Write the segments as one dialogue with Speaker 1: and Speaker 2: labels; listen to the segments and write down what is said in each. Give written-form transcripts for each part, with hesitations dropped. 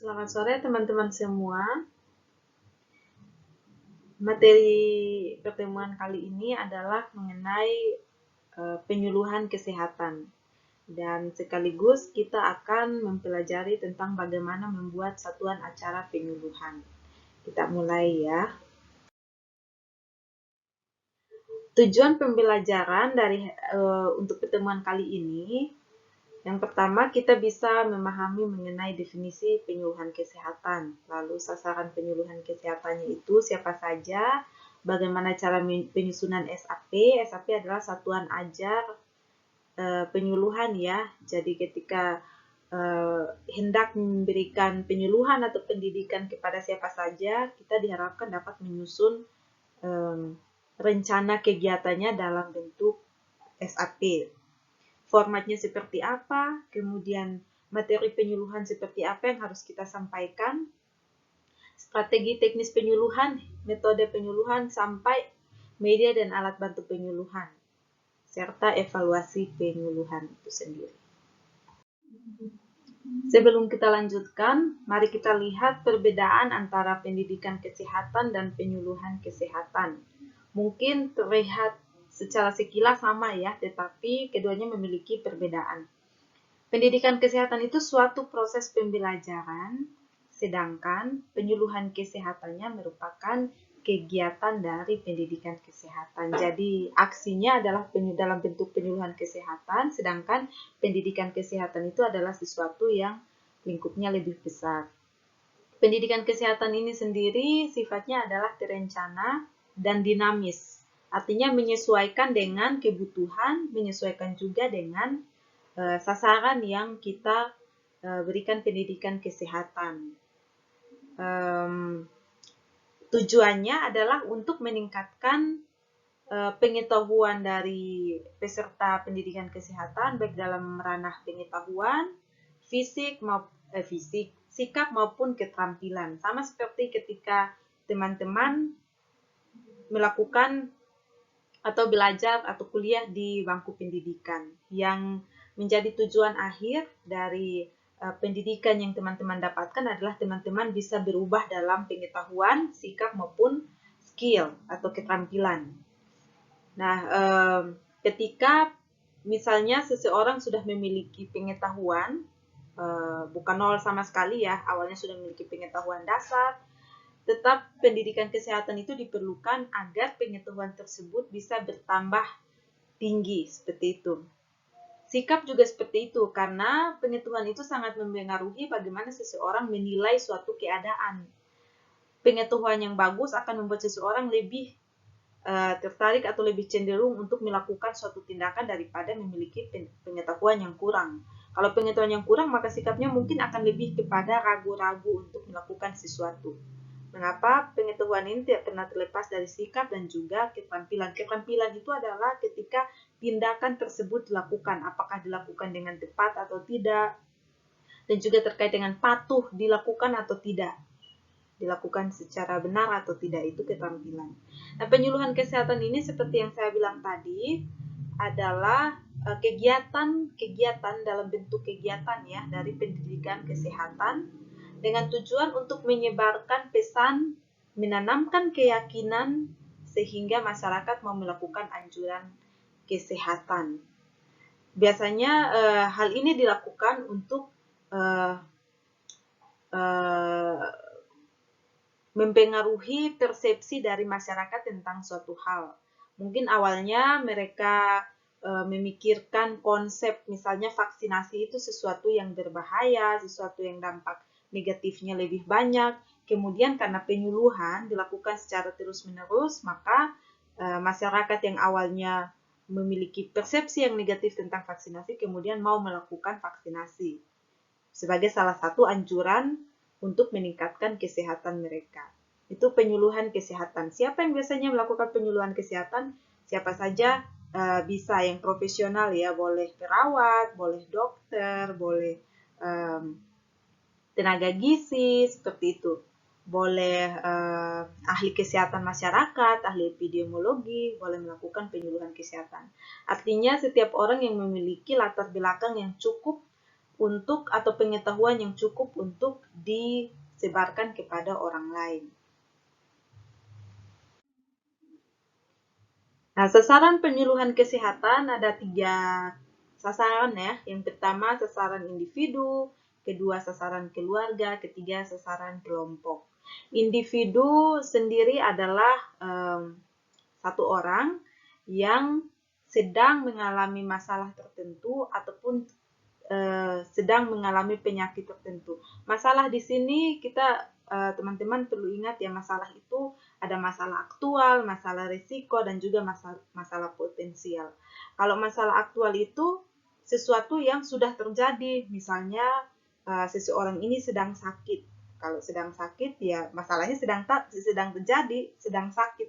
Speaker 1: Selamat sore teman-teman semua. Materi pertemuan kali ini adalah mengenai penyuluhan kesehatan. Dan sekaligus kita akan mempelajari tentang bagaimana membuat satuan acara penyuluhan. Kita mulai ya. Tujuan pembelajaran untuk pertemuan kali ini, yang pertama, kita bisa memahami mengenai definisi penyuluhan kesehatan. Lalu sasaran penyuluhan kesehatannya itu siapa saja, bagaimana cara penyusunan SAP. SAP adalah satuan ajar penyuluhan ya. Jadi ketika hendak memberikan penyuluhan atau pendidikan kepada siapa saja, kita diharapkan dapat menyusun rencana kegiatannya dalam bentuk SAP. Formatnya seperti apa, kemudian materi penyuluhan seperti apa yang harus kita sampaikan, strategi teknis penyuluhan, metode penyuluhan, sampai media dan alat bantu penyuluhan, serta evaluasi penyuluhan itu sendiri. Sebelum kita lanjutkan, mari kita lihat perbedaan antara pendidikan kesehatan dan penyuluhan kesehatan. Mungkin terlihat secara sekilas sama ya, tetapi keduanya memiliki perbedaan. Pendidikan kesehatan itu suatu proses pembelajaran, sedangkan penyuluhan kesehatannya merupakan kegiatan dari pendidikan kesehatan. Jadi aksinya adalah dalam bentuk penyuluhan kesehatan, sedangkan pendidikan kesehatan itu adalah sesuatu yang lingkupnya lebih besar. Pendidikan kesehatan ini sendiri sifatnya adalah terencana dan dinamis. Artinya menyesuaikan dengan kebutuhan, menyesuaikan juga dengan sasaran yang kita berikan pendidikan kesehatan. Tujuannya adalah untuk meningkatkan pengetahuan dari peserta pendidikan kesehatan, baik dalam ranah pengetahuan, sikap maupun keterampilan. Sama seperti ketika teman-teman melakukan atau belajar atau kuliah di bangku pendidikan, yang menjadi tujuan akhir dari pendidikan yang teman-teman dapatkan adalah teman-teman bisa berubah dalam pengetahuan, sikap maupun skill atau keterampilan. Nah, ketika misalnya seseorang sudah memiliki pengetahuan, bukan nol sama sekali ya, awalnya sudah memiliki pengetahuan dasar, tetap pendidikan kesehatan itu diperlukan agar pengetahuan tersebut bisa bertambah tinggi, seperti itu. Sikap juga seperti itu, karena pengetahuan itu sangat mempengaruhi bagaimana seseorang menilai suatu keadaan. Pengetahuan yang bagus akan membuat seseorang lebih tertarik atau lebih cenderung untuk melakukan suatu tindakan daripada memiliki pengetahuan yang kurang. Kalau pengetahuan yang kurang, maka sikapnya mungkin akan lebih kepada ragu-ragu untuk melakukan sesuatu. Mengapa? Pengetahuan ini tidak pernah terlepas dari sikap dan juga keterampilan. Keterampilan itu adalah ketika tindakan tersebut dilakukan, apakah dilakukan dengan tepat atau tidak, dan juga terkait dengan patuh dilakukan atau tidak, dilakukan secara benar atau tidak, itu keterampilan. Nah, penyuluhan kesehatan ini seperti yang saya bilang tadi adalah kegiatan dalam bentuk kegiatan ya dari pendidikan kesehatan dengan tujuan untuk menyebarkan pesan, menanamkan keyakinan sehingga masyarakat mau melakukan anjuran kesehatan. Biasanya hal ini dilakukan untuk mempengaruhi persepsi dari masyarakat tentang suatu hal. Mungkin awalnya mereka memikirkan konsep misalnya vaksinasi itu sesuatu yang berbahaya, sesuatu yang dampak negatifnya lebih banyak. Kemudian karena penyuluhan dilakukan secara terus-menerus, maka masyarakat yang awalnya memiliki persepsi yang negatif tentang vaksinasi kemudian mau melakukan vaksinasi sebagai salah satu anjuran untuk meningkatkan kesehatan mereka. Itu penyuluhan kesehatan. Siapa yang biasanya melakukan penyuluhan kesehatan? Siapa saja bisa, yang profesional ya, boleh perawat, boleh dokter, boleh tenaga gizi, seperti itu. Boleh ahli kesehatan masyarakat, ahli epidemiologi, boleh melakukan penyuluhan kesehatan. Artinya setiap orang yang memiliki latar belakang yang cukup untuk atau pengetahuan yang cukup untuk disebarkan kepada orang lain. Nah, sasaran penyuluhan kesehatan ada 3 sasaran ya. Yang pertama sasaran individu, kedua sasaran keluarga, ketiga sasaran kelompok. Individu sendiri adalah satu orang yang sedang mengalami masalah tertentu ataupun sedang mengalami penyakit tertentu. Masalah di sini kita teman-teman perlu ingat ya, masalah itu ada masalah aktual, masalah risiko, dan juga masalah potensial. Kalau masalah aktual itu sesuatu yang sudah terjadi, misalnya seseorang ini sedang sakit. Kalau sedang sakit ya masalahnya sedang terjadi, sedang sakit.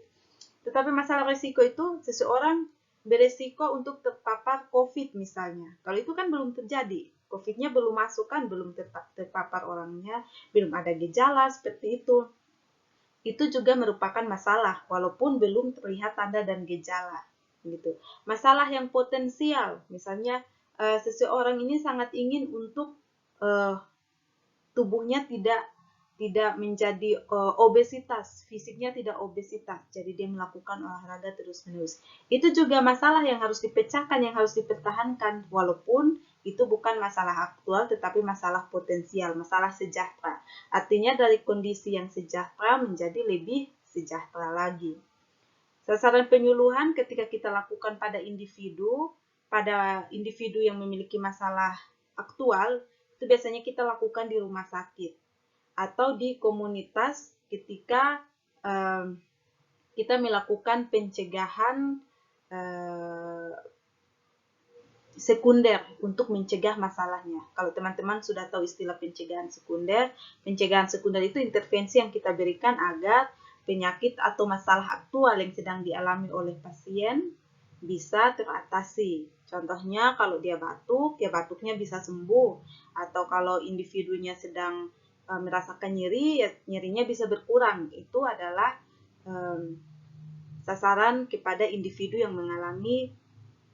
Speaker 1: Tetapi masalah risiko itu seseorang beresiko untuk terpapar COVID misalnya. Kalau itu kan belum terjadi, COVID-nya belum masuk kan, belum terpapar orangnya, belum ada gejala seperti itu. Itu juga merupakan masalah, walaupun belum terlihat tanda dan gejala. Gitu. Masalah yang potensial, misalnya seseorang ini sangat ingin untuk tubuhnya tidak menjadi obesitas, fisiknya tidak obesitas, jadi dia melakukan olahraga terus-menerus. Itu juga masalah yang harus dipecahkan, yang harus dipertahankan, walaupun itu bukan masalah aktual, tetapi masalah potensial, masalah sejahtera. Artinya dari kondisi yang sejahtera menjadi lebih sejahtera lagi. Sasaran penyuluhan ketika kita lakukan pada individu yang memiliki masalah aktual, itu biasanya kita lakukan di rumah sakit atau di komunitas ketika kita melakukan pencegahan sekunder untuk mencegah masalahnya. Kalau teman-teman sudah tahu istilah pencegahan sekunder itu intervensi yang kita berikan agar penyakit atau masalah aktual yang sedang dialami oleh pasien bisa teratasi. Contohnya kalau dia batuk, ya batuknya bisa sembuh. Atau kalau individunya sedang merasakan nyeri, ya nyerinya bisa berkurang. Itu adalah sasaran kepada individu yang mengalami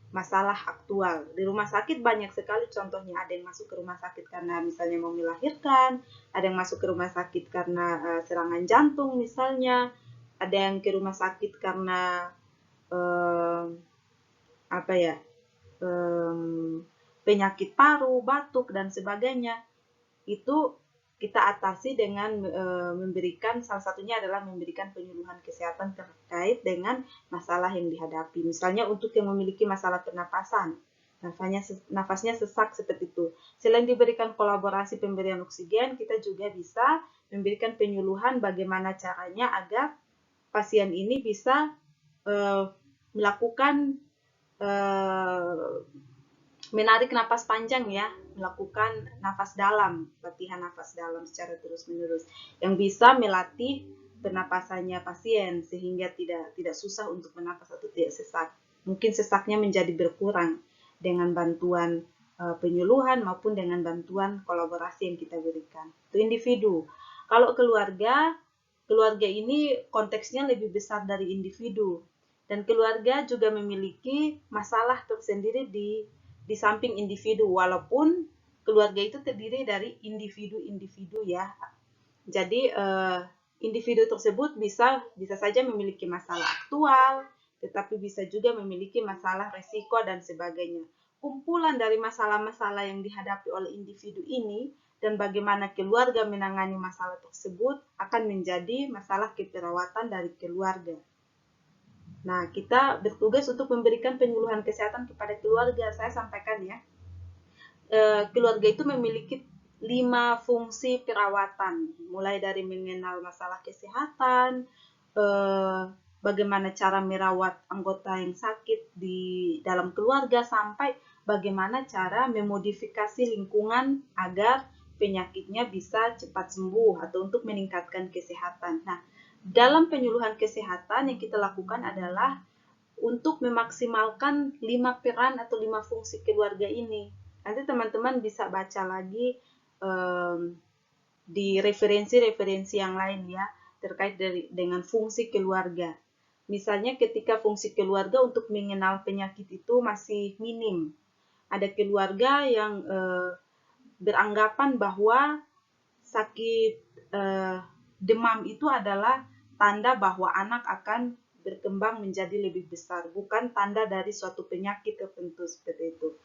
Speaker 1: masalah aktual. Di rumah sakit banyak sekali contohnya. Ada yang masuk ke rumah sakit karena misalnya mau melahirkan, ada yang masuk ke rumah sakit karena serangan jantung misalnya, ada yang ke rumah sakit karena penyakit paru, batuk, dan sebagainya. Itu kita atasi dengan memberikan, salah satunya adalah memberikan penyuluhan kesehatan terkait dengan masalah yang dihadapi. Misalnya untuk yang memiliki masalah pernapasan, nafasnya sesak seperti itu. Selain diberikan kolaborasi pemberian oksigen, kita juga bisa memberikan penyuluhan bagaimana caranya agar pasien ini bisa melakukan menarik napas panjang ya, melakukan nafas dalam, latihan nafas dalam secara terus-menerus yang bisa melatih pernapasannya pasien sehingga tidak susah untuk bernafas atau tidak sesak. Mungkin sesaknya menjadi berkurang dengan bantuan penyuluhan maupun dengan bantuan kolaborasi yang kita berikan. Itu individu. Kalau keluarga ini konteksnya lebih besar dari individu. Dan keluarga juga memiliki masalah tersendiri di samping individu, walaupun keluarga itu terdiri dari individu-individu ya. Jadi individu tersebut bisa saja memiliki masalah aktual, tetapi bisa juga memiliki masalah resiko dan sebagainya. Kumpulan dari masalah-masalah yang dihadapi oleh individu ini dan bagaimana keluarga menangani masalah tersebut akan menjadi masalah keperawatan dari keluarga. Nah, kita bertugas untuk memberikan penyuluhan kesehatan kepada keluarga. Saya sampaikan ya, keluarga itu memiliki 5 fungsi perawatan, mulai dari mengenal masalah kesehatan, bagaimana cara merawat anggota yang sakit di dalam keluarga, sampai bagaimana cara memodifikasi lingkungan agar penyakitnya bisa cepat sembuh atau untuk meningkatkan kesehatan. Nah, dalam penyuluhan kesehatan yang kita lakukan adalah untuk memaksimalkan 5 peran atau 5 fungsi keluarga ini. Nanti teman-teman bisa baca lagi di referensi-referensi yang lain ya, terkait dengan fungsi keluarga. Misalnya ketika fungsi keluarga untuk mengenal penyakit itu masih minim. Ada keluarga yang beranggapan bahwa sakit demam itu adalah tanda bahwa anak akan berkembang menjadi lebih besar, bukan tanda dari suatu penyakit tertentu seperti itu.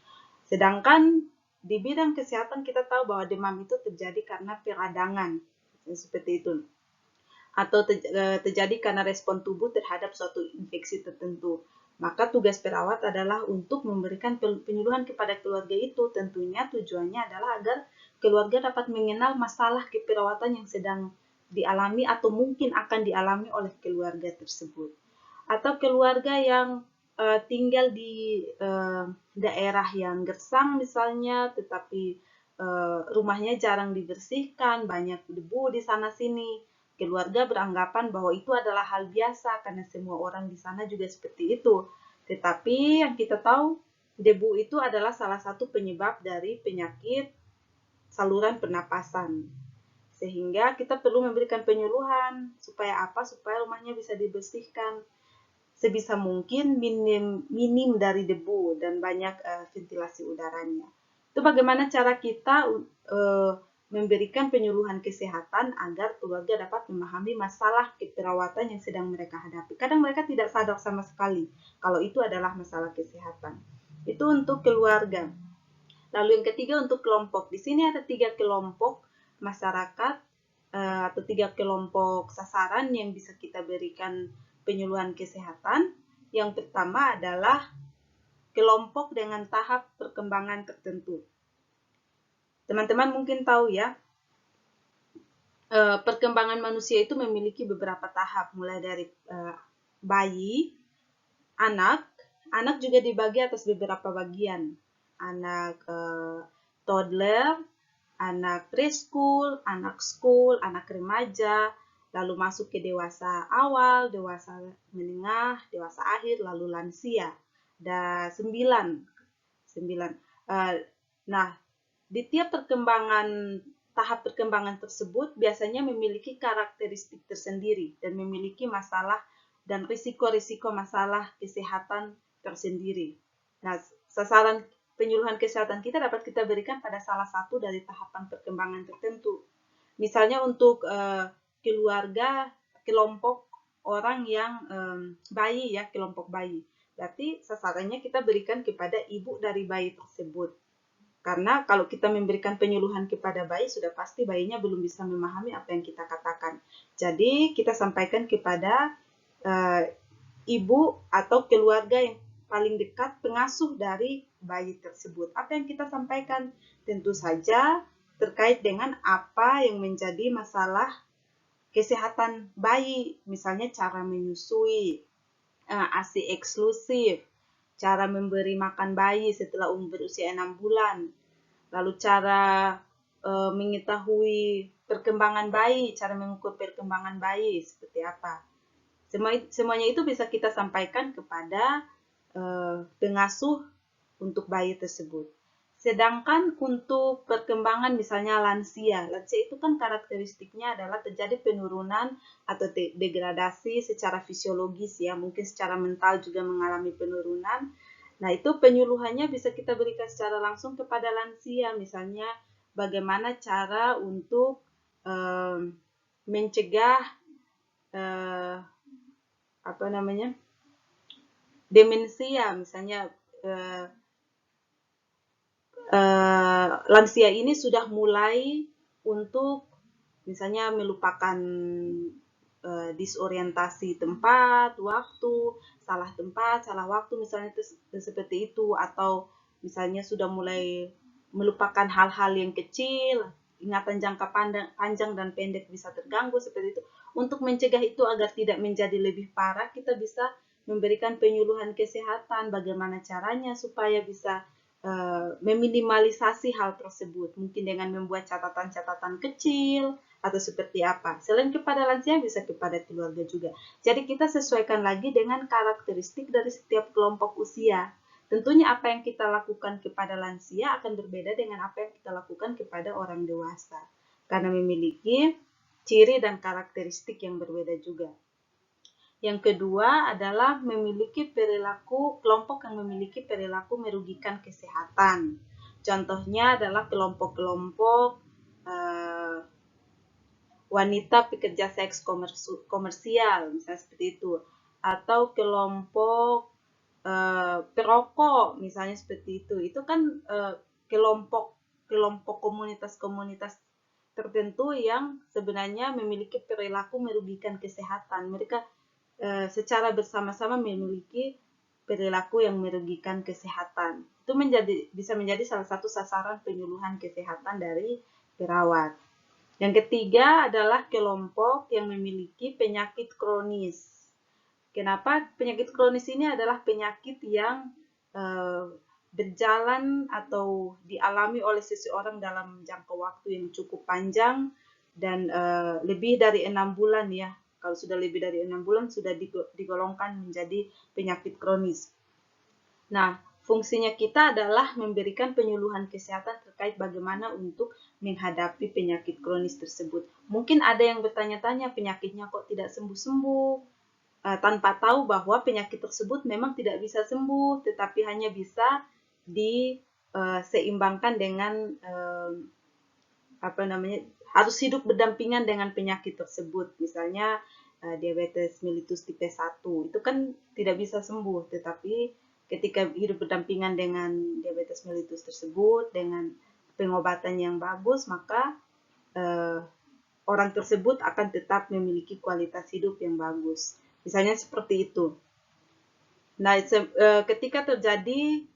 Speaker 1: Sedangkan di bidang kesehatan kita tahu bahwa demam itu terjadi karena peradangan, seperti itu. Atau terjadi karena respon tubuh terhadap suatu infeksi tertentu. Maka tugas perawat adalah untuk memberikan penyuluhan kepada keluarga itu. Tentunya tujuannya adalah agar keluarga dapat mengenal masalah keperawatan yang sedang dialami atau mungkin akan dialami oleh keluarga tersebut. Atau keluarga yang tinggal di daerah yang gersang misalnya, tetapi rumahnya jarang dibersihkan, banyak debu di sana-sini. Keluarga beranggapan bahwa itu adalah hal biasa karena semua orang di sana juga seperti itu. Tetapi yang kita tahu, debu itu adalah salah satu penyebab dari penyakit saluran pernapasan. Sehingga kita perlu memberikan penyuluhan supaya apa? Supaya rumahnya bisa dibersihkan sebisa mungkin, minim dari debu dan banyak ventilasi udaranya. Itu bagaimana cara kita memberikan penyuluhan kesehatan agar keluarga dapat memahami masalah keperawatan yang sedang mereka hadapi. Kadang mereka tidak sadar sama sekali kalau itu adalah masalah kesehatan. Itu untuk keluarga. Lalu yang ketiga untuk kelompok. Di sini ada 3 kelompok masyarakat atau 3 kelompok sasaran yang bisa kita berikan penyuluhan kesehatan. Yang pertama adalah kelompok dengan tahap perkembangan tertentu. Teman-teman mungkin tahu ya, perkembangan manusia itu memiliki beberapa tahap, mulai dari bayi, anak juga dibagi atas beberapa bagian. Anak toddler, anak preschool, anak school, anak remaja, lalu masuk ke dewasa awal, dewasa menengah, dewasa akhir, lalu lansia. Ada 9. Nah, di tiap tahap perkembangan tersebut biasanya memiliki karakteristik tersendiri dan memiliki masalah dan risiko-risiko masalah kesehatan tersendiri. Nah, sasaran penyuluhan kesehatan kita dapat kita berikan pada salah satu dari tahapan perkembangan tertentu. Misalnya untuk keluarga, kelompok orang yang bayi ya, kelompok bayi. Berarti sasarannya kita berikan kepada ibu dari bayi tersebut. Karena kalau kita memberikan penyuluhan kepada bayi, sudah pasti bayinya belum bisa memahami apa yang kita katakan. Jadi kita sampaikan kepada ibu atau keluarga yang paling dekat, pengasuh dari bayi tersebut. Apa yang kita sampaikan? Tentu saja terkait dengan apa yang menjadi masalah kesehatan bayi. Misalnya cara menyusui, ASI eksklusif, cara memberi makan bayi setelah berusia 6 bulan, lalu cara mengetahui perkembangan bayi, cara mengukur perkembangan bayi seperti apa. Semuanya itu bisa kita sampaikan kepada pengasuh untuk bayi tersebut. Sedangkan untuk perkembangan misalnya lansia itu kan karakteristiknya adalah terjadi penurunan atau degradasi secara fisiologis ya, mungkin secara mental juga mengalami penurunan. Nah, itu penyuluhannya bisa kita berikan secara langsung kepada lansia, misalnya bagaimana cara untuk mencegah demensia, misalnya lansia ini sudah mulai untuk misalnya melupakan disorientasi tempat, waktu, salah tempat, salah waktu misalnya seperti itu, atau misalnya sudah mulai melupakan hal-hal yang kecil, ingatan jangka panjang dan pendek bisa terganggu seperti itu. Untuk mencegah itu agar tidak menjadi lebih parah, kita bisa memberikan penyuluhan kesehatan, bagaimana caranya supaya bisa meminimalisasi hal tersebut, mungkin dengan membuat catatan-catatan kecil atau seperti apa. Selain kepada lansia, bisa kepada keluarga juga. Jadi kita sesuaikan lagi dengan karakteristik dari setiap kelompok usia. Tentunya apa yang kita lakukan kepada lansia akan berbeda dengan apa yang kita lakukan kepada orang dewasa, karena memiliki ciri dan karakteristik yang berbeda juga. Yang kedua adalah kelompok yang memiliki perilaku merugikan kesehatan. Contohnya adalah kelompok-kelompok wanita pekerja seks komersial, misalnya seperti itu, atau kelompok perokok, misalnya seperti itu. Itu kan kelompok komunitas-komunitas tertentu yang sebenarnya memiliki perilaku merugikan kesehatan. Mereka secara bersama-sama memiliki perilaku yang merugikan kesehatan. Itu bisa menjadi salah satu sasaran penyuluhan kesehatan dari perawat. Yang ketiga adalah kelompok yang memiliki penyakit kronis. Kenapa? Penyakit kronis ini adalah penyakit yang berjalan atau dialami oleh seseorang dalam jangka waktu yang cukup panjang dan lebih dari 6 bulan ya. Kalau sudah lebih dari 6 bulan sudah digolongkan menjadi penyakit kronis. Nah, fungsinya kita adalah memberikan penyuluhan kesehatan terkait bagaimana untuk menghadapi penyakit kronis tersebut. Mungkin ada yang bertanya-tanya, penyakitnya kok tidak sembuh-sembuh, tanpa tahu bahwa penyakit tersebut memang tidak bisa sembuh, tetapi hanya bisa diseimbangkan dengan harus hidup berdampingan dengan penyakit tersebut. Misalnya diabetes mellitus tipe 1, itu kan tidak bisa sembuh, tetapi ketika hidup berdampingan dengan diabetes mellitus tersebut, dengan pengobatan yang bagus, maka orang tersebut akan tetap memiliki kualitas hidup yang bagus. Misalnya seperti itu. Nah, ketika terjadi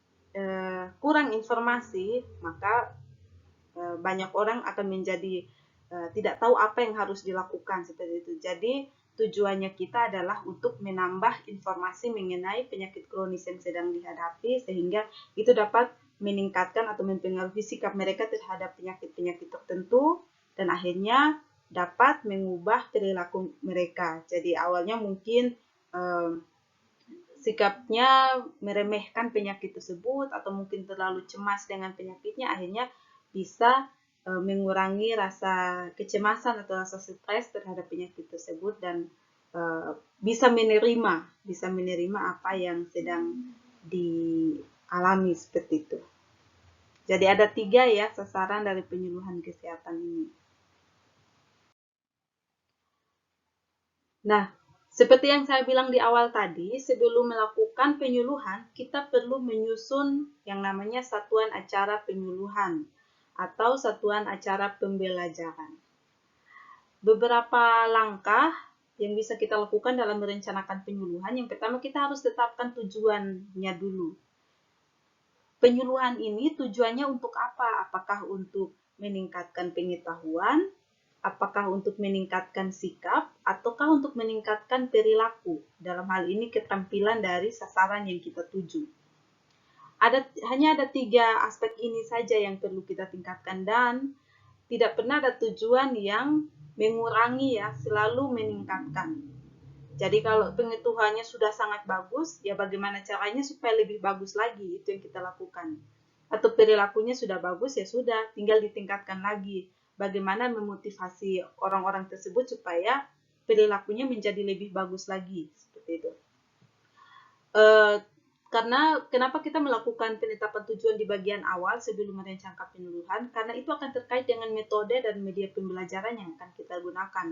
Speaker 1: kurang informasi, maka banyak orang akan menjadi tidak tahu apa yang harus dilakukan seperti itu. Jadi tujuannya kita adalah untuk menambah informasi mengenai penyakit kronis yang sedang dihadapi, sehingga itu dapat meningkatkan atau mempengaruhi sikap mereka terhadap penyakit-penyakit tertentu, dan akhirnya dapat mengubah perilaku mereka. Jadi awalnya mungkin sikapnya meremehkan penyakit tersebut atau mungkin terlalu cemas dengan penyakitnya, akhirnya bisa mengurangi rasa kecemasan atau rasa stres terhadap penyakit tersebut dan bisa menerima apa yang sedang dialami seperti itu. Jadi ada 3 ya sasaran dari penyuluhan kesehatan ini. Nah, seperti yang saya bilang di awal tadi, sebelum melakukan penyuluhan, kita perlu menyusun yang namanya satuan acara penyuluhan atau satuan acara pembelajaran. Beberapa langkah yang bisa kita lakukan dalam merencanakan penyuluhan. Yang pertama, kita harus tetapkan tujuannya dulu. Penyuluhan ini tujuannya untuk apa? Apakah untuk meningkatkan pengetahuan, apakah untuk meningkatkan sikap, ataukah untuk meningkatkan perilaku? Dalam hal ini keterampilan dari sasaran yang kita tuju. Hanya ada 3 aspek ini saja yang perlu kita tingkatkan, dan tidak pernah ada tujuan yang mengurangi ya, selalu meningkatkan. Jadi kalau pengetahuannya sudah sangat bagus, ya bagaimana caranya supaya lebih bagus lagi, itu yang kita lakukan. Atau perilakunya sudah bagus, ya sudah, tinggal ditingkatkan lagi. Bagaimana memotivasi orang-orang tersebut supaya perilakunya menjadi lebih bagus lagi, seperti itu. Karena kenapa kita melakukan penetapan tujuan di bagian awal sebelum merencanakan penyuluhan? Karena itu akan terkait dengan metode dan media pembelajaran yang akan kita gunakan.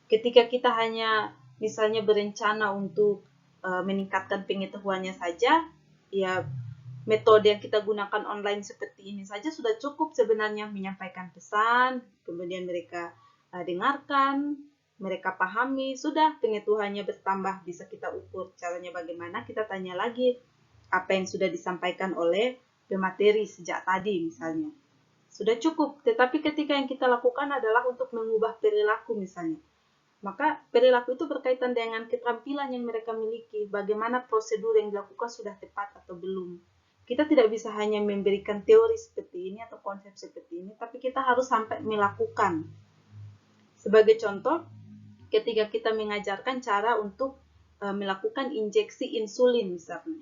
Speaker 1: Ketika kita hanya misalnya berencana untuk meningkatkan pengetahuannya saja, ya metode yang kita gunakan online seperti ini saja sudah cukup sebenarnya menyampaikan pesan, kemudian mereka dengarkan, mereka pahami, sudah pengetahuannya bertambah, bisa kita ukur caranya bagaimana, kita tanya lagi apa yang sudah disampaikan oleh pemateri sejak tadi misalnya. Sudah cukup, tetapi ketika yang kita lakukan adalah untuk mengubah perilaku misalnya. Maka perilaku itu berkaitan dengan keterampilan yang mereka miliki, bagaimana prosedur yang dilakukan sudah tepat atau belum. Kita tidak bisa hanya memberikan teori seperti ini atau konsep seperti ini, tapi kita harus sampai melakukan. Sebagai contoh, ketika kita mengajarkan cara untuk melakukan injeksi insulin misalnya,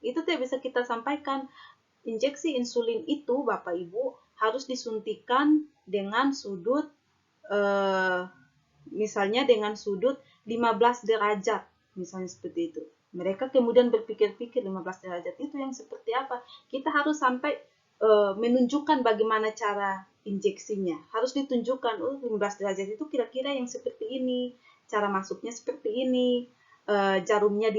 Speaker 1: itu tidak bisa kita sampaikan. Injeksi insulin itu, Bapak Ibu, harus disuntikan dengan sudut misalnya dengan sudut 15 derajat, misalnya seperti itu. Mereka kemudian berpikir-pikir 15 derajat itu yang seperti apa. Kita harus sampai menunjukkan bagaimana cara injeksinya. Harus ditunjukkan, 15 derajat itu kira-kira yang seperti ini, cara masuknya seperti ini, jarumnya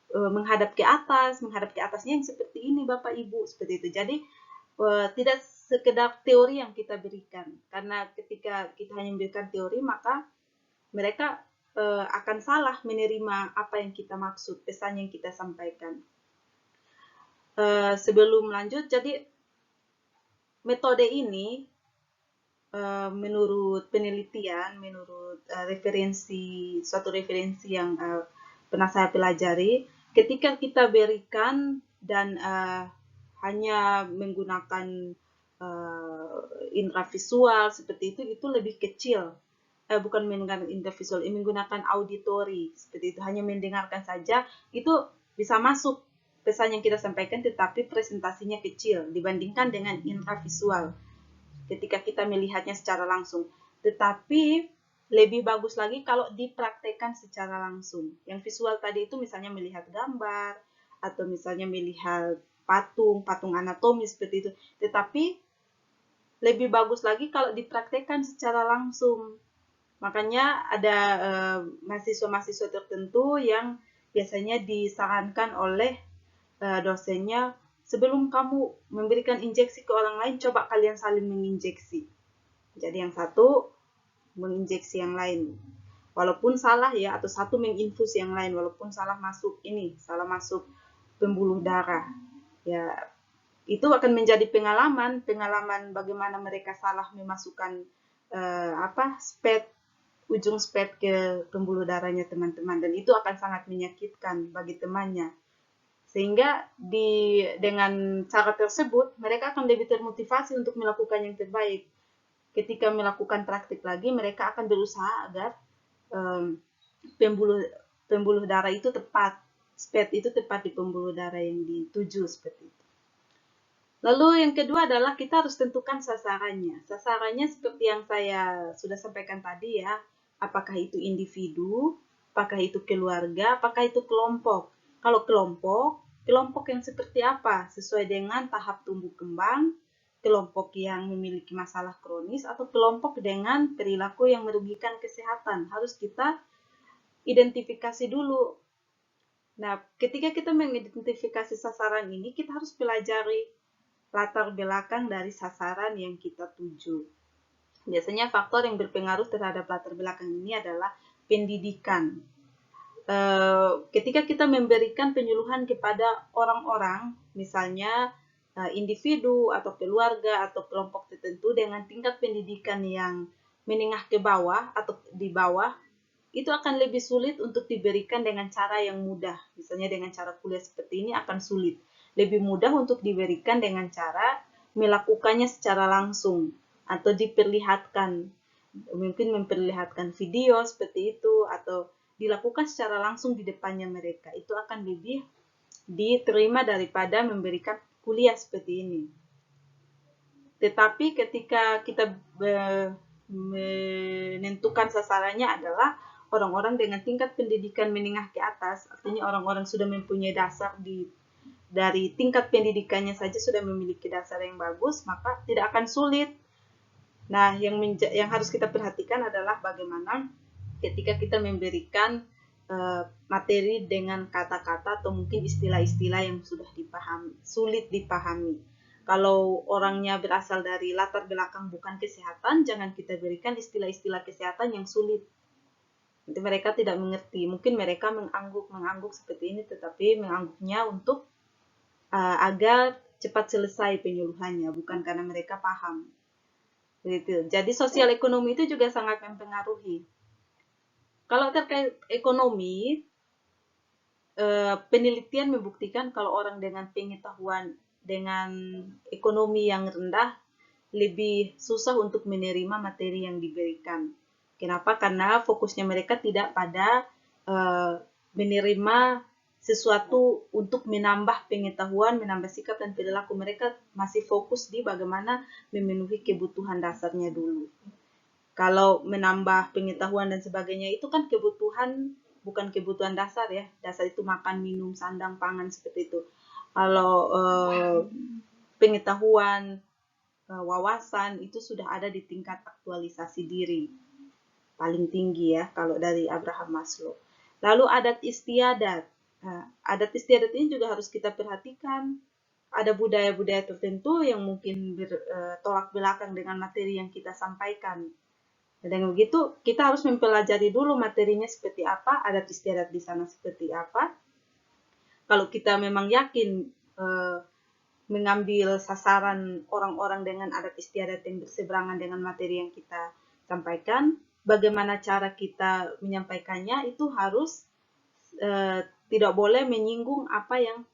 Speaker 1: menghadap ke atasnya yang seperti ini Bapak Ibu, seperti itu. Jadi tidak sekedar teori yang kita berikan, karena ketika kita hanya memberikan teori maka mereka akan salah menerima apa yang kita maksud, pesan yang kita sampaikan. Sebelum lanjut, jadi metode ini menurut penelitian, menurut suatu referensi yang pernah saya pelajari, ketika kita berikan dan hanya menggunakan indera visual seperti itu lebih kecil. Bukan menggunakan indera visual, menggunakan auditori seperti itu, hanya mendengarkan saja, itu bisa masuk pesan yang kita sampaikan, tetapi presentasinya kecil dibandingkan dengan indera visual ketika kita melihatnya secara langsung. Tetapi lebih bagus lagi kalau dipraktekkan secara langsung. Yang visual tadi itu misalnya melihat gambar, atau misalnya melihat patung anatomis seperti itu. Tetapi lebih bagus lagi kalau dipraktekkan secara langsung. Makanya ada mahasiswa-mahasiswa tertentu yang biasanya disarankan oleh dosennya, sebelum kamu memberikan injeksi ke orang lain, coba kalian saling menginjeksi. Jadi yang satu menginjeksi yang lain, walaupun salah ya, atau satu menginfus yang lain, walaupun salah masuk pembuluh darah. Ya, itu akan menjadi pengalaman bagaimana mereka salah memasukkan ujung spet ke pembuluh darahnya teman-teman, dan itu akan sangat menyakitkan bagi temannya. Sehingga dengan cara tersebut mereka akan lebih termotivasi untuk melakukan yang terbaik. Ketika melakukan praktik lagi, mereka akan berusaha agar pembuluh darah itu tepat, spet itu tepat di pembuluh darah yang dituju seperti itu. Lalu yang kedua adalah kita harus tentukan sasarannya. Sasarannya seperti yang saya sudah sampaikan tadi ya, apakah itu individu, apakah itu keluarga, apakah itu kelompok. Kalau kelompok yang seperti apa? Sesuai dengan tahap tumbuh kembang, kelompok yang memiliki masalah kronis, atau kelompok dengan perilaku yang merugikan kesehatan. Harus kita identifikasi dulu. Nah, ketika kita mengidentifikasi sasaran ini, kita harus pelajari latar belakang dari sasaran yang kita tuju. Biasanya faktor yang berpengaruh terhadap latar belakang ini adalah pendidikan. Ketika kita memberikan penyuluhan kepada orang-orang, misalnya individu atau keluarga atau kelompok tertentu dengan tingkat pendidikan yang menengah ke bawah atau di bawah, itu akan lebih sulit untuk diberikan dengan cara yang mudah. Misalnya dengan cara kuliah seperti ini akan sulit. Lebih mudah untuk diberikan dengan cara melakukannya secara langsung atau diperlihatkan. Mungkin memperlihatkan video seperti itu, atau dilakukan secara langsung di depannya mereka. Itu akan lebih diterima daripada memberikan kuliah seperti ini. Tetapi ketika kita menentukan sasarannya adalah orang-orang dengan tingkat pendidikan menengah ke atas, artinya orang-orang sudah mempunyai dasar dari tingkat pendidikannya saja sudah memiliki dasar yang bagus, maka tidak akan sulit. Nah, yang harus kita perhatikan adalah bagaimana ketika kita memberikan materi dengan kata-kata atau mungkin istilah-istilah yang sulit dipahami. Kalau orangnya berasal dari latar belakang bukan kesehatan, jangan kita berikan istilah-istilah kesehatan yang sulit. Nanti mereka tidak mengerti. Mungkin mereka mengangguk seperti ini, tetapi mengangguknya untuk agar cepat selesai penyuluhannya, bukan karena mereka paham. Jadi sosial ekonomi itu juga sangat mempengaruhi. Kalau terkait ekonomi, penelitian membuktikan kalau orang dengan pengetahuan dengan ekonomi yang rendah lebih susah untuk menerima materi yang diberikan. Kenapa? Karena fokusnya mereka tidak pada menerima sesuatu untuk menambah pengetahuan, menambah sikap dan perilaku. Mereka masih fokus di bagaimana memenuhi kebutuhan dasarnya dulu. Kalau menambah pengetahuan dan sebagainya itu kan kebutuhan, bukan kebutuhan dasar ya. Dasar itu makan, minum, sandang, pangan seperti itu. Kalau pengetahuan, wawasan itu sudah ada di tingkat aktualisasi diri paling tinggi ya kalau dari Abraham Maslow. Lalu adat istiadat. Adat istiadat ini juga harus kita perhatikan. Ada budaya-budaya tertentu yang mungkin bertolak belakang dengan materi yang kita sampaikan. Dengan begitu, kita harus mempelajari dulu materinya seperti apa, adat istiadat di sana seperti apa. Kalau kita memang yakin mengambil sasaran orang-orang dengan adat istiadat yang berseberangan dengan materi yang kita sampaikan, bagaimana cara kita menyampaikannya itu harus tidak boleh menyinggung apa yang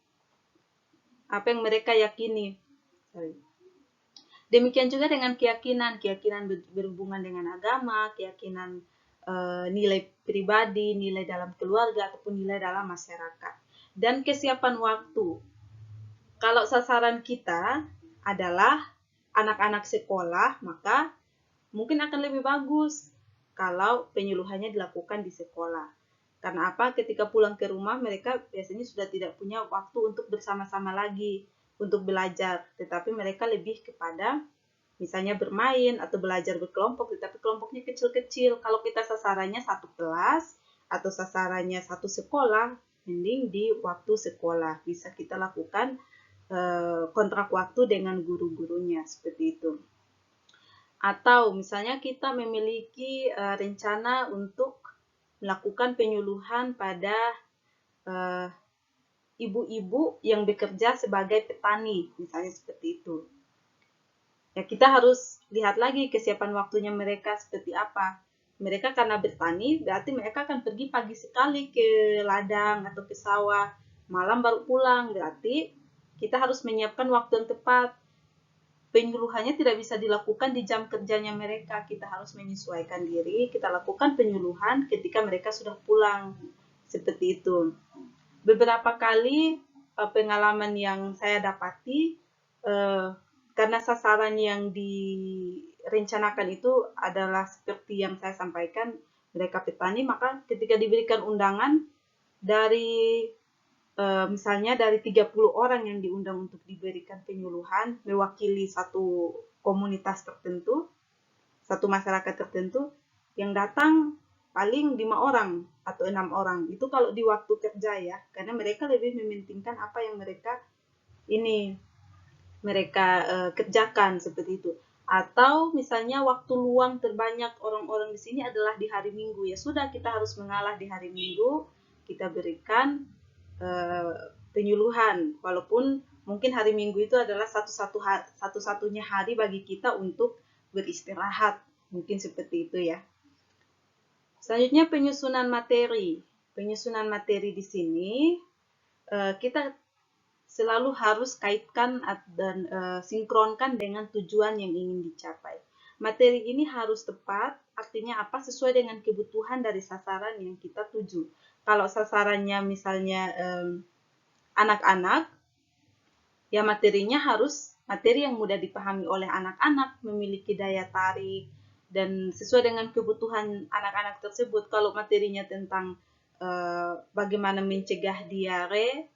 Speaker 1: mereka yakini. Demikian juga dengan keyakinan berhubungan dengan agama, keyakinan nilai pribadi, nilai dalam keluarga, ataupun nilai dalam masyarakat. Dan kesiapan waktu. Kalau sasaran kita adalah anak-anak sekolah, maka mungkin akan lebih bagus kalau penyuluhannya dilakukan di sekolah. Karena apa? Ketika pulang ke rumah, mereka biasanya sudah tidak punya waktu untuk bersama-sama lagi untuk belajar, tetapi mereka lebih kepada misalnya bermain atau belajar berkelompok, tetapi kelompoknya kecil-kecil. Kalau kita sasarannya satu kelas atau sasarannya satu sekolah, mending di waktu sekolah bisa kita lakukan kontrak waktu dengan guru-gurunya seperti itu. Atau misalnya kita memiliki rencana untuk melakukan penyuluhan pada ibu-ibu yang bekerja sebagai petani, misalnya seperti itu. Ya, kita harus lihat lagi kesiapan waktunya mereka seperti apa. Mereka karena bertani, berarti mereka akan pergi pagi sekali ke ladang atau ke sawah, malam baru pulang, berarti kita harus menyiapkan waktu yang tepat. Penyuluhannya tidak bisa dilakukan di jam kerjanya mereka. Kita harus menyesuaikan diri. Kita lakukan penyuluhan ketika mereka sudah pulang. Seperti itu. Beberapa kali pengalaman yang saya dapati, karena sasaran yang direncanakan itu adalah seperti yang saya sampaikan, mereka petani, maka ketika diberikan undangan dari misalnya dari 30 orang yang diundang untuk diberikan penyuluhan mewakili satu komunitas tertentu, satu masyarakat tertentu, yang datang paling 5 orang atau 6 orang. Itu kalau di waktu kerja ya, karena mereka lebih mementingkan apa yang mereka kerjakan seperti itu. Atau misalnya waktu luang terbanyak orang-orang di sini adalah di hari Minggu. Ya sudah, kita harus mengalah di hari Minggu, kita berikan penyuluhan, walaupun mungkin hari Minggu itu adalah satu-satunya hari bagi kita untuk beristirahat, mungkin seperti itu ya. Selanjutnya penyusunan materi. Penyusunan materi di sini kita selalu harus kaitkan dan sinkronkan dengan tujuan yang ingin dicapai. Materi ini harus tepat, artinya apa? Sesuai dengan kebutuhan dari sasaran yang kita tuju. Kalau sasarannya misalnya anak-anak, ya materinya harus materi yang mudah dipahami oleh anak-anak, memiliki daya tarik, dan sesuai dengan kebutuhan anak-anak tersebut. Kalau materinya tentang bagaimana mencegah diare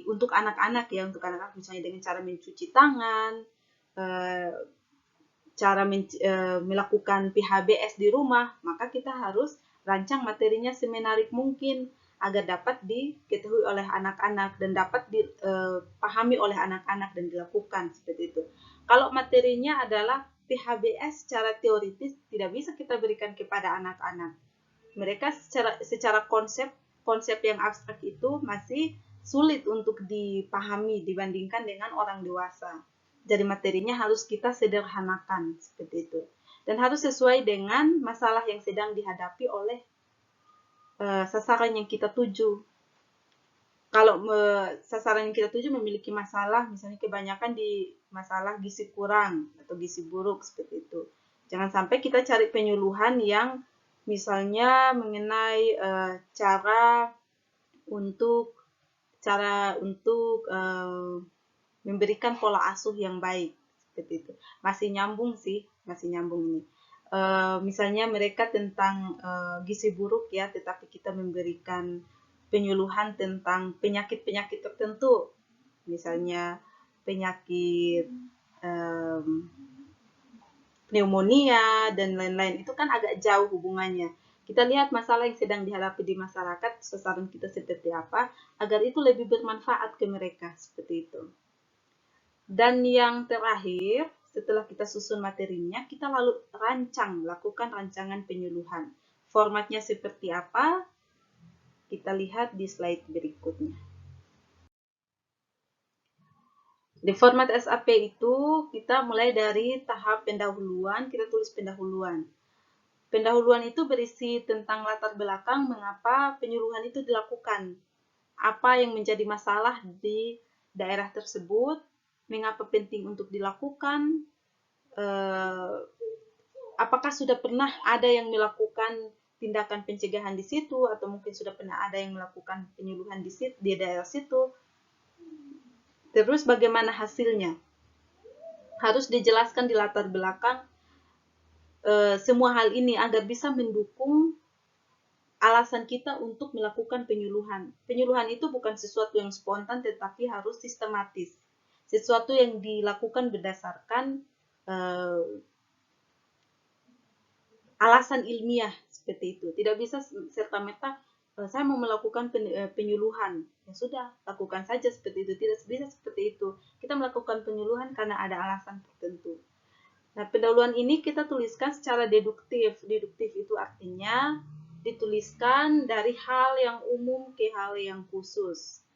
Speaker 1: untuk anak-anak ya, untuk anak-anak misalnya dengan cara mencuci tangan, cara melakukan PHBS di rumah, maka kita harus rancang materinya semenarik mungkin agar dapat diketahui oleh anak-anak dan dapat dipahami oleh anak-anak dan dilakukan seperti itu. Kalau materinya adalah PHBS secara teoritis, tidak bisa kita berikan kepada anak-anak. Mereka secara konsep yang abstrak itu masih sulit untuk dipahami dibandingkan dengan orang dewasa. Jadi materinya harus kita sederhanakan seperti itu. Dan harus sesuai dengan masalah yang sedang dihadapi oleh sasaran yang kita tuju. Kalau sasaran yang kita tuju memiliki masalah, misalnya kebanyakan di masalah gizi kurang atau gizi buruk seperti itu. Jangan sampai kita cari penyuluhan yang misalnya mengenai cara untuk memberikan pola asuh yang baik seperti itu. Masih nyambung ini. Misalnya mereka tentang gizi buruk ya, tetapi kita memberikan penyuluhan tentang penyakit-penyakit tertentu, misalnya penyakit pneumonia, dan lain-lain. Itu kan agak jauh hubungannya. Kita lihat masalah yang sedang dihadapi di masyarakat, sasaran kita seperti apa, agar itu lebih bermanfaat ke mereka, seperti itu. Dan yang terakhir, setelah kita susun materinya, kita lalu lakukan rancangan penyuluhan. Formatnya seperti apa? Kita lihat di slide berikutnya. Di format SAP itu, kita mulai dari tahap pendahuluan, kita tulis pendahuluan. Pendahuluan itu berisi tentang latar belakang mengapa penyuluhan itu dilakukan. Apa yang menjadi masalah di daerah tersebut, mengapa penting untuk dilakukan, apakah sudah pernah ada yang melakukan tindakan pencegahan di situ, atau mungkin sudah pernah ada yang melakukan penyuluhan di daerah situ. Terus bagaimana hasilnya? Harus dijelaskan di latar belakang semua hal ini agar bisa mendukung alasan kita untuk melakukan penyuluhan. Penyuluhan itu bukan sesuatu yang spontan, tetapi harus sistematis. Sesuatu yang dilakukan berdasarkan alasan ilmiah, seperti itu. Tidak bisa serta-merta saya mau melakukan penyuluhan, ya sudah, lakukan saja seperti itu. Tidak bisa seperti itu. Kita melakukan penyuluhan karena ada alasan tertentu. Nah, pendahuluan ini kita tuliskan secara deduktif. Deduktif itu artinya dituliskan dari hal yang umum ke hal yang khusus.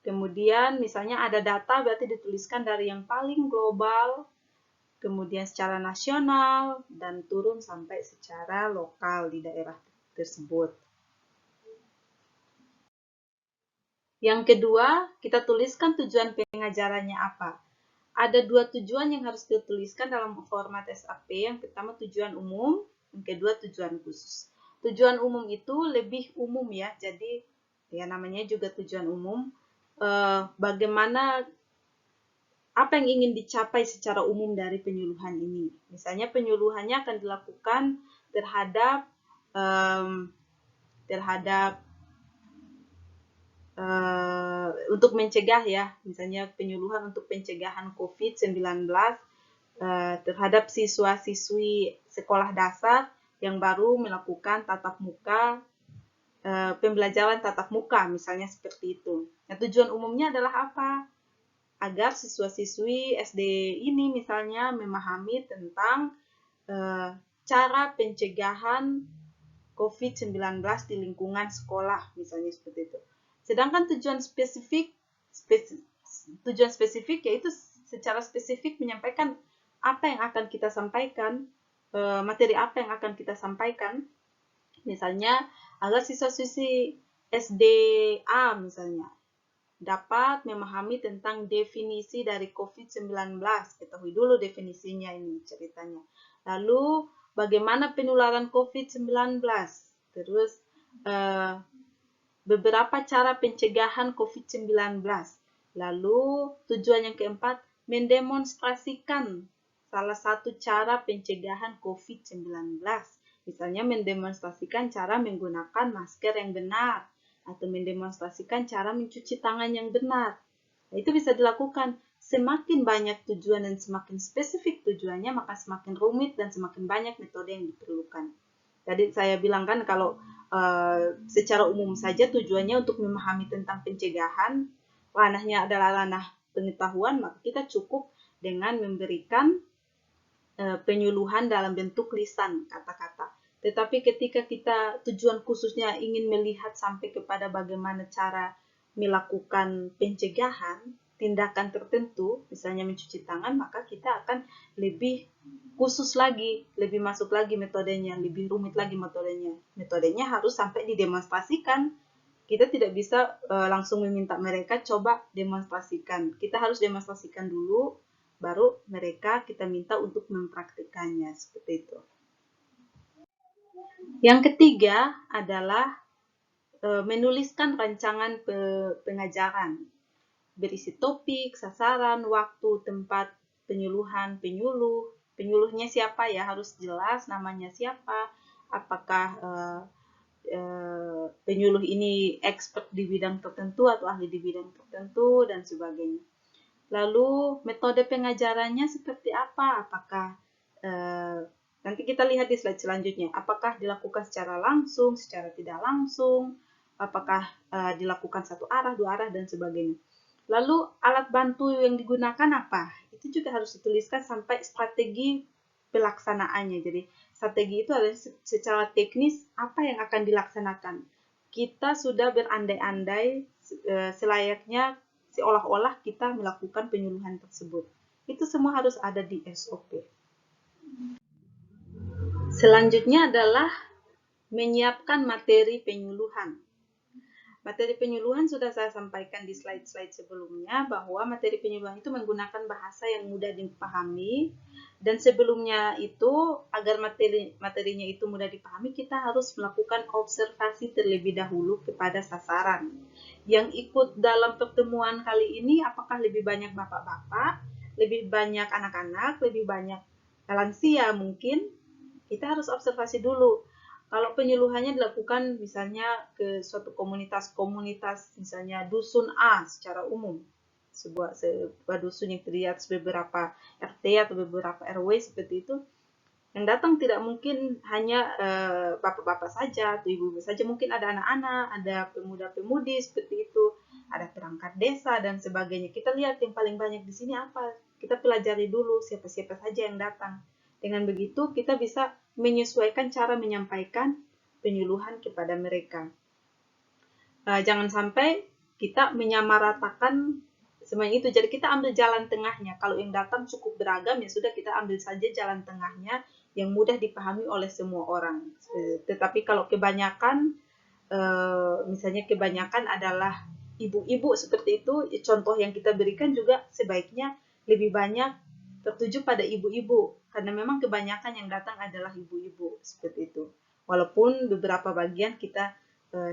Speaker 1: Kemudian misalnya ada data, berarti dituliskan dari yang paling global, kemudian secara nasional, dan turun sampai secara lokal di daerah tersebut. Yang kedua, kita tuliskan tujuan pengajarannya apa. Ada dua tujuan yang harus dituliskan dalam format SAP. Yang pertama tujuan umum, yang kedua tujuan khusus. Tujuan umum itu lebih umum ya, jadi ya namanya juga tujuan umum. Bagaimana, apa yang ingin dicapai secara umum dari penyuluhan ini. Misalnya penyuluhannya akan dilakukan terhadap untuk mencegah ya, misalnya penyuluhan untuk pencegahan COVID-19 terhadap siswa-siswi sekolah dasar yang baru melakukan tatap muka, pembelajaran tatap muka, misalnya seperti itu. Nah, tujuan umumnya adalah apa? Agar siswa-siswi SD ini misalnya memahami tentang cara pencegahan COVID-19 di lingkungan sekolah, misalnya seperti itu. Sedangkan tujuan spesifik yaitu secara spesifik menyampaikan apa yang akan kita sampaikan, materi apa yang akan kita sampaikan. Misalnya, agar siswa-siswi SDA misalnya dapat memahami tentang definisi dari COVID-19. Ketahui dulu definisinya ini ceritanya. Lalu, bagaimana penularan COVID-19. Terus, beberapa cara pencegahan COVID-19. Lalu, tujuan yang keempat, mendemonstrasikan salah satu cara pencegahan COVID-19. Misalnya, mendemonstrasikan cara menggunakan masker yang benar, atau mendemonstrasikan cara mencuci tangan yang benar. Nah, itu bisa dilakukan. Semakin banyak tujuan dan semakin spesifik tujuannya, maka semakin rumit dan semakin banyak metode yang diperlukan. Tadi saya bilang kan kalau secara umum saja tujuannya untuk memahami tentang pencegahan, ranahnya adalah ranah pengetahuan, maka kita cukup dengan memberikan penyuluhan dalam bentuk lisan kata-kata. Tetapi ketika kita tujuan khususnya ingin melihat sampai kepada bagaimana cara melakukan pencegahan, tindakan tertentu, misalnya mencuci tangan, maka kita akan lebih khusus lagi, lebih masuk lagi metodenya, lebih rumit lagi metodenya. Metodenya harus sampai didemonstrasikan. Kita tidak bisa langsung meminta mereka coba demonstrasikan. Kita harus demonstrasikan dulu, baru mereka kita minta untuk mempraktikannya, seperti itu. Yang ketiga adalah menuliskan rancangan pengajaran. Berisi topik, sasaran, waktu, tempat penyuluhan, penyuluh. Penyuluhnya siapa ya, harus jelas namanya siapa, apakah penyuluh ini expert di bidang tertentu atau ahli di bidang tertentu, dan sebagainya. Lalu metode pengajarannya seperti apa? Apakah nanti kita lihat di slide selanjutnya. Apakah dilakukan secara langsung, secara tidak langsung, apakah dilakukan satu arah, dua arah, dan sebagainya. Lalu alat bantu yang digunakan apa? Itu juga harus dituliskan sampai strategi pelaksanaannya. Jadi strategi itu adalah secara teknis apa yang akan dilaksanakan. Kita sudah berandai-andai selayaknya seolah-olah kita melakukan penyuluhan tersebut. Itu semua harus ada di SOP. Selanjutnya adalah menyiapkan materi penyuluhan. Materi penyuluhan sudah saya sampaikan di slide-slide sebelumnya bahwa materi penyuluhan itu menggunakan bahasa yang mudah dipahami, dan sebelumnya itu agar materinya itu mudah dipahami, kita harus melakukan observasi terlebih dahulu kepada sasaran. Yang ikut dalam pertemuan kali ini apakah lebih banyak bapak-bapak, lebih banyak anak-anak, lebih banyak lansia mungkin? Kita harus observasi dulu. Kalau penyuluhannya dilakukan misalnya ke suatu komunitas misalnya dusun A secara umum, sebuah dusun yang terdiri atas beberapa RT atau beberapa RW seperti itu, yang datang tidak mungkin hanya bapak-bapak saja atau ibu-ibu saja, mungkin ada anak-anak, ada pemuda-pemudi seperti itu, ada perangkat desa dan sebagainya. Kita lihat yang paling banyak di sini apa, kita pelajari dulu siapa-siapa saja yang datang. Dengan begitu kita bisa menyesuaikan cara menyampaikan penyuluhan kepada mereka. Jangan sampai kita menyamaratakan semuanya itu. Jadi kita ambil jalan tengahnya. Kalau yang datang cukup beragam, ya sudah kita ambil saja jalan tengahnya yang mudah dipahami oleh semua orang. Tetapi kalau kebanyakan, misalnya kebanyakan adalah ibu-ibu seperti itu, contoh yang kita berikan juga sebaiknya lebih banyak tertuju pada ibu-ibu, karena memang kebanyakan yang datang adalah ibu-ibu seperti itu. Walaupun beberapa bagian kita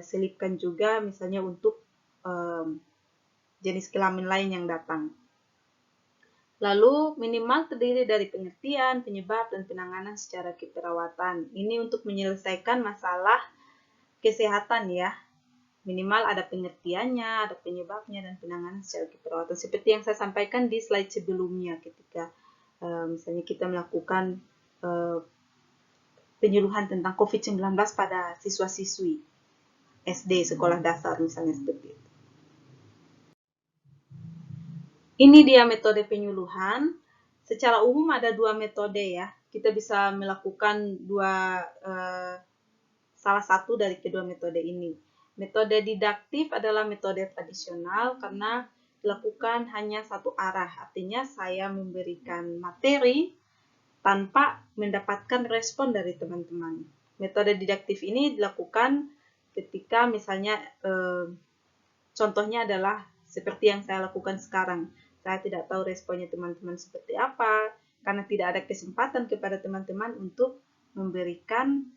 Speaker 1: selipkan juga misalnya untuk jenis kelamin lain yang datang. Lalu minimal terdiri dari pengertian, penyebab, dan penanganan secara keperawatan. Ini untuk menyelesaikan masalah kesehatan ya. Minimal ada pengertiannya, ada penyebabnya, dan penanganan secara keperawatan. Seperti yang saya sampaikan di slide sebelumnya ketika misalnya kita melakukan penyuluhan tentang COVID-19 pada siswa-siswi SD, sekolah dasar misalnya seperti itu. Ini dia metode penyuluhan. Secara umum ada dua metode ya. Kita bisa melakukan salah satu dari kedua metode ini. Metode didaktif adalah metode tradisional karena dilakukan hanya satu arah. Artinya saya memberikan materi tanpa mendapatkan respon dari teman-teman. Metode didaktif ini dilakukan ketika misalnya contohnya adalah seperti yang saya lakukan sekarang. Saya tidak tahu responnya teman-teman seperti apa, karena tidak ada kesempatan kepada teman-teman untuk memberikan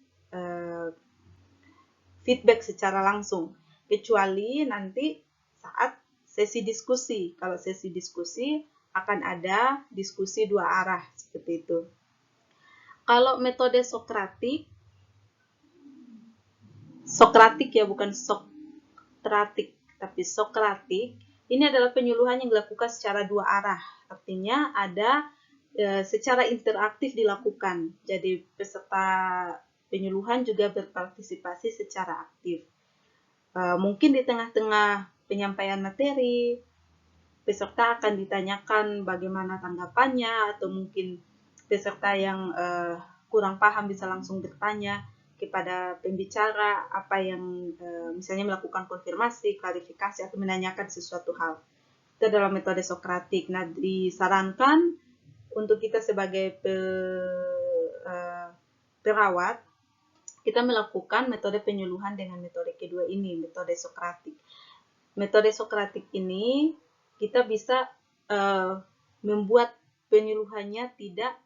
Speaker 1: feedback secara langsung. Kecuali nanti saat sesi diskusi. Kalau sesi diskusi akan ada diskusi dua arah seperti itu. Kalau metode Sokratik ya, bukan Sokratik, tapi Sokratik, ini adalah penyuluhan yang dilakukan secara dua arah. Artinya ada secara interaktif dilakukan. Jadi peserta penyuluhan juga berpartisipasi secara aktif. Mungkin di tengah-tengah penyampaian materi, peserta akan ditanyakan bagaimana tanggapannya, atau mungkin peserta yang kurang paham bisa langsung bertanya kepada pembicara apa yang misalnya melakukan konfirmasi, klarifikasi, atau menanyakan sesuatu hal. Itu adalah metode Sokratik. Nah, disarankan untuk kita sebagai perawat, kita melakukan metode penyuluhan dengan metode kedua ini, metode Sokratik. Metode Sokratik ini kita bisa membuat penyuluhannya tidak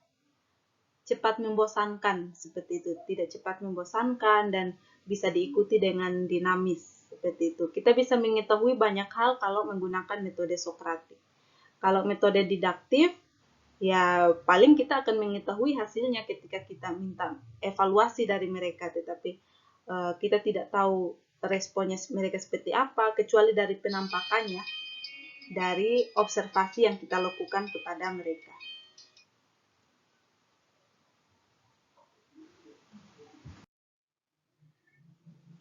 Speaker 1: cepat membosankan seperti itu, tidak cepat membosankan dan bisa diikuti dengan dinamis seperti itu. Kita bisa mengetahui banyak hal kalau menggunakan metode Sokratik. Kalau metode didaktif, ya paling kita akan mengetahui hasilnya ketika kita minta evaluasi dari mereka, tetapi kita tidak tahu responnya mereka seperti apa, kecuali dari penampakannya. dari observasi yang kita lakukan kepada mereka.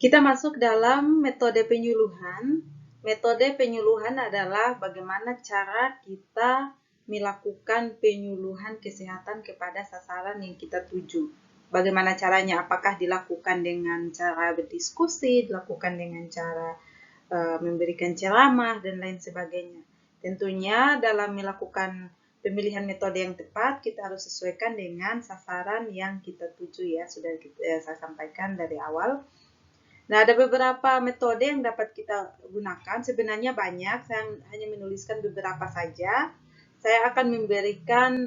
Speaker 1: Kita masuk dalam metode penyuluhan. Metode penyuluhan adalah bagaimana cara kita melakukan penyuluhan kesehatan kepada sasaran yang kita tuju. Bagaimana caranya? Apakah dilakukan dengan cara berdiskusi, dilakukan dengan cara memberikan ceramah, dan lain sebagainya. Tentunya dalam melakukan pemilihan metode yang tepat, kita harus sesuaikan dengan sasaran yang kita tuju ya. Sudah saya sampaikan dari awal. Nah, ada beberapa metode yang dapat kita gunakan. Sebenarnya banyak, saya hanya menuliskan beberapa saja. Saya akan memberikan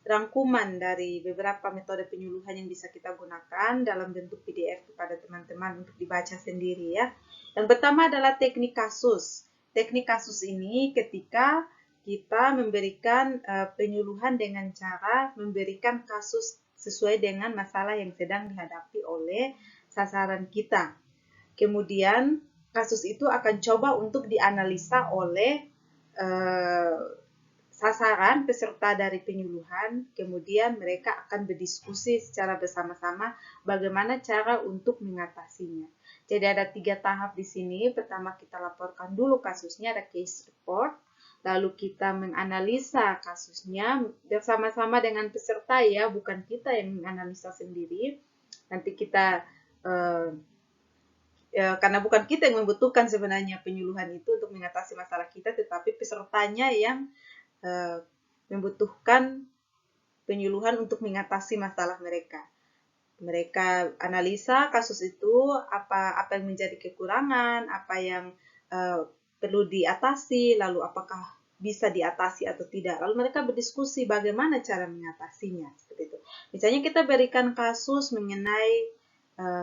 Speaker 1: rangkuman dari beberapa metode penyuluhan yang bisa kita gunakan dalam bentuk PDF kepada teman-teman untuk dibaca sendiri ya. Yang pertama adalah teknik kasus. Teknik kasus ini ketika kita memberikan penyuluhan dengan cara memberikan kasus sesuai dengan masalah yang sedang dihadapi oleh sasaran kita. Kemudian kasus itu akan coba untuk dianalisa oleh sasaran peserta dari penyuluhan. Kemudian mereka akan berdiskusi secara bersama-sama bagaimana cara untuk mengatasinya. Jadi ada 3 tahap di sini. Pertama kita laporkan dulu kasusnya, ada case report. Lalu kita menganalisa kasusnya bersama-sama dengan peserta ya, bukan kita yang menganalisa sendiri. Nanti kita karena bukan kita yang membutuhkan sebenarnya penyuluhan itu untuk mengatasi masalah kita, tetapi pesertanya yang membutuhkan penyuluhan untuk mengatasi masalah mereka. Mereka analisa kasus itu, apa yang menjadi kekurangan, apa yang perlu diatasi, lalu apakah bisa diatasi atau tidak. Lalu mereka berdiskusi bagaimana cara mengatasinya. Seperti itu. Misalnya kita berikan kasus mengenai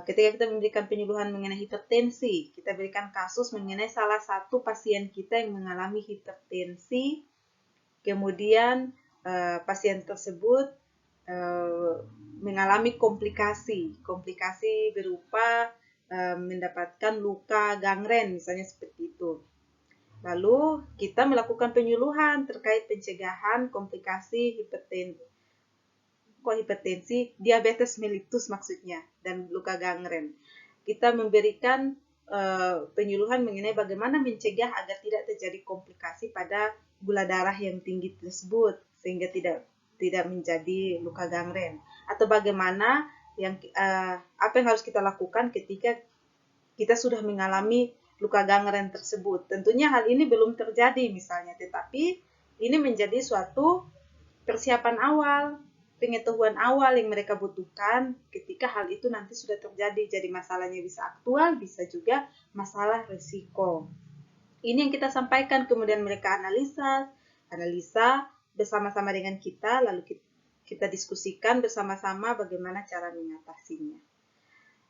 Speaker 1: ketika kita memberikan penyuluhan mengenai hipertensi, kita berikan kasus mengenai salah satu pasien kita yang mengalami hipertensi, kemudian pasien tersebut mengalami komplikasi berupa mendapatkan luka gangren, misalnya seperti itu. Lalu kita melakukan penyuluhan terkait pencegahan komplikasi hipertensi, diabetes mellitus maksudnya, dan luka gangren. Kita memberikan penyuluhan mengenai bagaimana mencegah agar tidak terjadi komplikasi pada gula darah yang tinggi tersebut, sehingga tidak menjadi luka gangren. Atau bagaimana apa yang harus kita lakukan ketika kita sudah mengalami luka gangren tersebut. Tentunya hal ini belum terjadi misalnya, tetapi ini menjadi suatu persiapan awal, pengetahuan awal yang mereka butuhkan ketika hal itu nanti sudah terjadi. Jadi masalahnya bisa aktual, bisa juga masalah risiko. Ini yang kita sampaikan, kemudian mereka analisa bersama-sama dengan kita, lalu kita diskusikan bersama-sama bagaimana cara mengatasinya.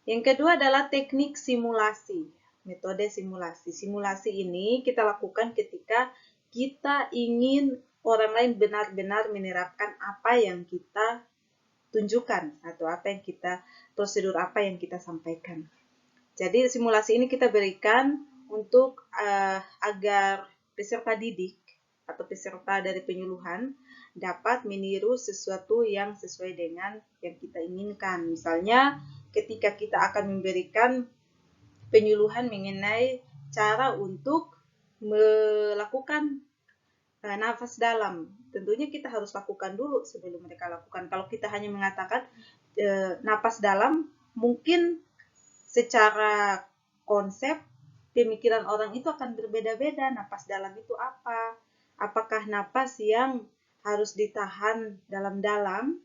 Speaker 1: Yang kedua adalah teknik simulasi, metode simulasi. Simulasi ini kita lakukan ketika kita ingin orang lain benar-benar menerapkan apa yang kita tunjukkan atau prosedur apa yang kita sampaikan. Jadi simulasi ini kita berikan untuk agar peserta didik atau peserta dari penyuluhan dapat meniru sesuatu yang sesuai dengan yang kita inginkan. Misalnya ketika kita akan memberikan penyuluhan mengenai cara untuk melakukan nafas dalam, tentunya kita harus lakukan dulu sebelum mereka lakukan. Kalau kita hanya mengatakan nafas dalam, mungkin secara konsep pemikiran orang itu akan berbeda-beda. Nafas dalam itu apa? Apakah nafas yang harus ditahan dalam-dalam?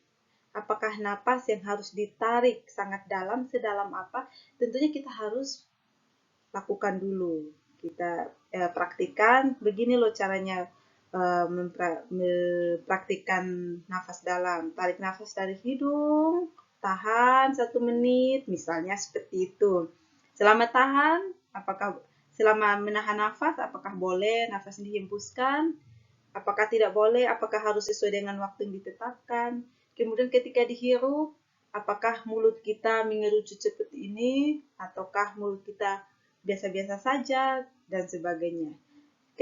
Speaker 1: Apakah nafas yang harus ditarik sangat dalam, sedalam apa? Tentunya kita harus lakukan dulu. Kita praktikkan, begini loh caranya mempraktikkan nafas dalam. Tarik nafas dari hidung, tahan 1 menit, misalnya seperti itu. Selama menahan nafas, apakah boleh nafas dihembuskan? Apakah tidak boleh? Apakah harus sesuai dengan waktu yang ditetapkan? Kemudian ketika dihirup, apakah mulut kita mengerucut seperti ini? Ataukah mulut kita biasa-biasa saja? Dan sebagainya.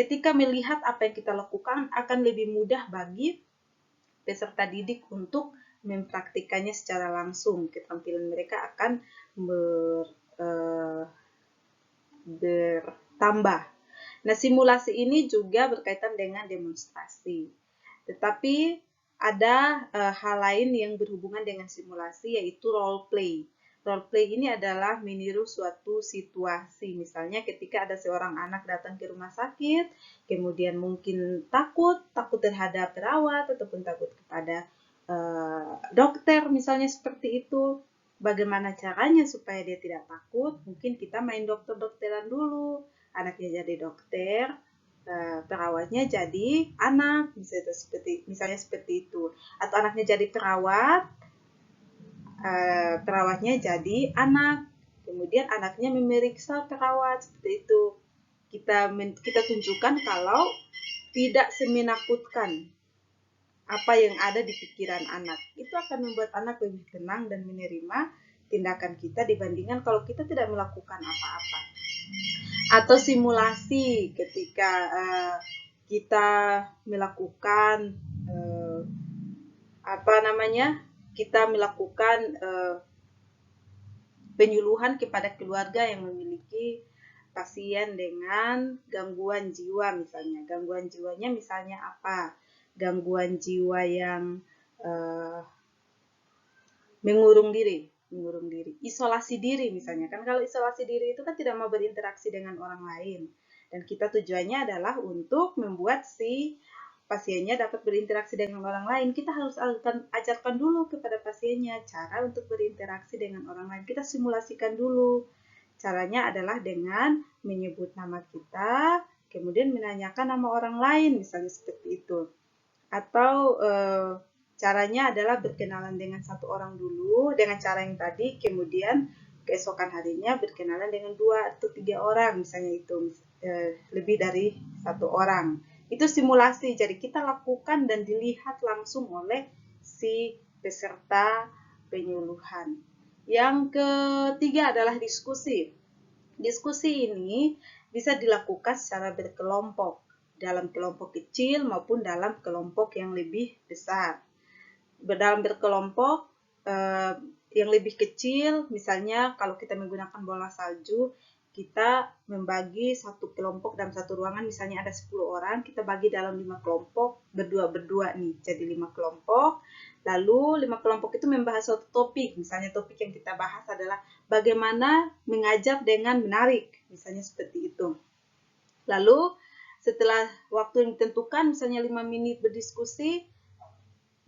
Speaker 1: ketika melihat apa yang kita lakukan akan lebih mudah bagi peserta didik untuk mempraktikannya secara langsung. Keterampilan mereka akan bertambah. Nah, simulasi ini juga berkaitan dengan demonstrasi. Tetapi ada hal lain yang berhubungan dengan simulasi, yaitu role play. Role play ini adalah meniru suatu situasi. Misalnya ketika ada seorang anak datang ke rumah sakit, kemudian mungkin takut terhadap perawat ataupun takut kepada dokter, misalnya seperti itu. Bagaimana caranya supaya dia tidak takut? Mungkin kita main dokter-dokteran dulu. Anaknya jadi dokter, perawatnya jadi anak, misalnya seperti itu. Atau anaknya jadi perawat, perawatnya jadi anak. Kemudian anaknya memeriksa perawat, seperti itu. Kita tunjukkan kalau tidak semenakutkan apa yang ada di pikiran anak. Itu akan membuat anak lebih tenang dan menerima tindakan kita dibandingkan kalau kita tidak melakukan apa-apa. Atau simulasi ketika kita melakukan kita melakukan penyuluhan kepada keluarga yang memiliki pasien dengan gangguan jiwa misalnya. Gangguan jiwanya misalnya apa? Gangguan jiwa yang mengurung diri, isolasi diri misalnya. Kan kalau isolasi diri itu kan tidak mau berinteraksi dengan orang lain. Dan kita tujuannya adalah untuk membuat si pasiennya dapat berinteraksi dengan orang lain. Kita harus ajarkan dulu kepada pasiennya cara untuk berinteraksi dengan orang lain. Kita simulasikan dulu. Caranya adalah dengan menyebut nama kita, kemudian menanyakan nama orang lain, misalnya seperti itu. Atau caranya adalah berkenalan dengan satu orang dulu, dengan cara yang tadi, kemudian keesokan harinya berkenalan dengan 2 atau 3 orang, misalnya itu lebih dari 1 orang. Itu simulasi, jadi kita lakukan dan dilihat langsung oleh si peserta penyuluhan. Yang ketiga adalah diskusi. Diskusi ini bisa dilakukan secara berkelompok, dalam kelompok kecil maupun dalam kelompok yang lebih besar. Dalam berkelompok yang lebih kecil, misalnya kalau kita menggunakan bola salju, kita membagi satu kelompok dalam satu ruangan, misalnya ada 10 orang, kita bagi dalam 5 kelompok, berdua-berdua nih, jadi 5 kelompok. Lalu 5 kelompok itu membahas suatu topik, misalnya topik yang kita bahas adalah bagaimana mengajar dengan menarik, misalnya seperti itu. Lalu setelah waktu yang ditentukan, misalnya 5 menit berdiskusi,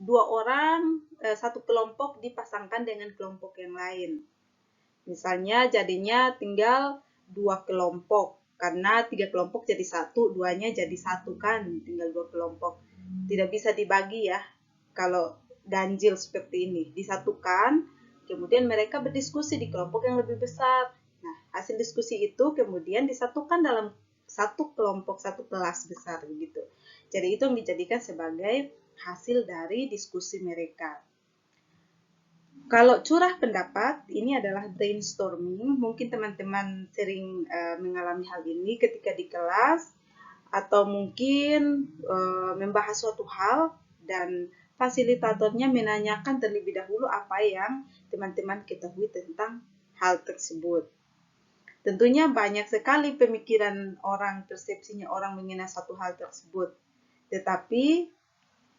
Speaker 1: 2 orang, satu kelompok dipasangkan dengan kelompok yang lain. Misalnya jadinya tinggal 2 kelompok, karena 3 kelompok jadi 1, 2-nya jadi 1 kan, tinggal 2 kelompok. Tidak bisa dibagi ya, kalau ganjil seperti ini. Disatukan, kemudian mereka berdiskusi di kelompok yang lebih besar. Nah, hasil diskusi itu kemudian disatukan dalam satu kelompok, satu kelas besar gitu. Jadi itu yang dijadikan sebagai hasil dari diskusi mereka. Kalau curah pendapat, ini adalah brainstorming. Mungkin teman-teman sering mengalami hal ini ketika di kelas, atau mungkin membahas suatu hal dan fasilitatornya menanyakan terlebih dahulu apa yang teman-teman ketahui tentang hal tersebut. Tentunya banyak sekali pemikiran orang, persepsinya orang mengenai satu hal tersebut. Tetapi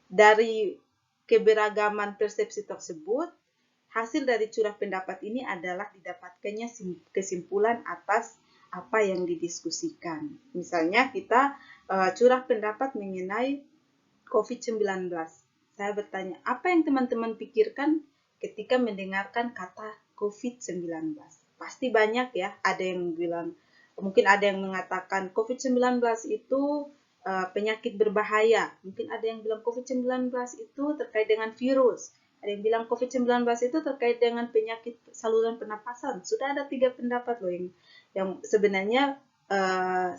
Speaker 1: dari keberagaman persepsi tersebut, hasil dari curah pendapat ini adalah didapatkannya kesimpulan atas apa yang didiskusikan. Misalnya kita curah pendapat mengenai COVID-19. Saya bertanya, apa yang teman-teman pikirkan ketika mendengarkan kata COVID-19? Pasti banyak ya, ada yang bilang, mungkin ada yang mengatakan COVID-19 itu penyakit berbahaya. Mungkin ada yang bilang COVID-19 itu terkait dengan virus. Ada yang bilang COVID-19 itu terkait dengan penyakit saluran pernapasan. Sudah ada 3 pendapat loh yang sebenarnya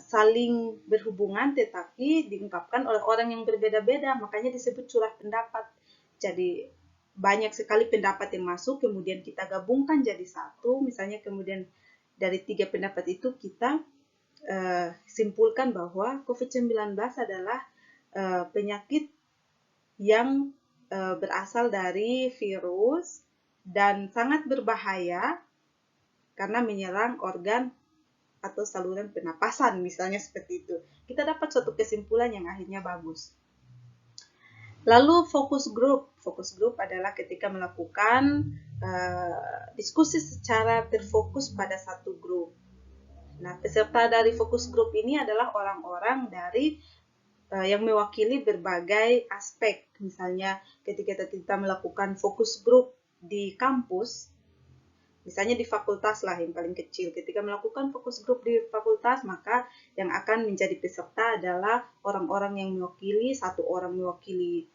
Speaker 1: saling berhubungan tetapi diungkapkan oleh orang yang berbeda-beda. Makanya disebut curah pendapat. Jadi banyak sekali pendapat yang masuk, kemudian kita gabungkan jadi satu. Misalnya kemudian dari 3 pendapat itu kita simpulkan bahwa COVID-19 adalah penyakit yang berasal dari virus dan sangat berbahaya karena menyerang organ atau saluran pernapasan, misalnya seperti itu. Kita dapat suatu kesimpulan yang akhirnya bagus. Lalu fokus group adalah ketika melakukan diskusi secara terfokus pada satu grup. Nah, peserta dari fokus group ini adalah orang-orang dari yang mewakili berbagai aspek. Misalnya ketika kita melakukan fokus group di kampus, misalnya di fakultas lah yang paling kecil. Ketika melakukan fokus group di fakultas, maka yang akan menjadi peserta adalah orang-orang yang mewakili, satu orang mewakili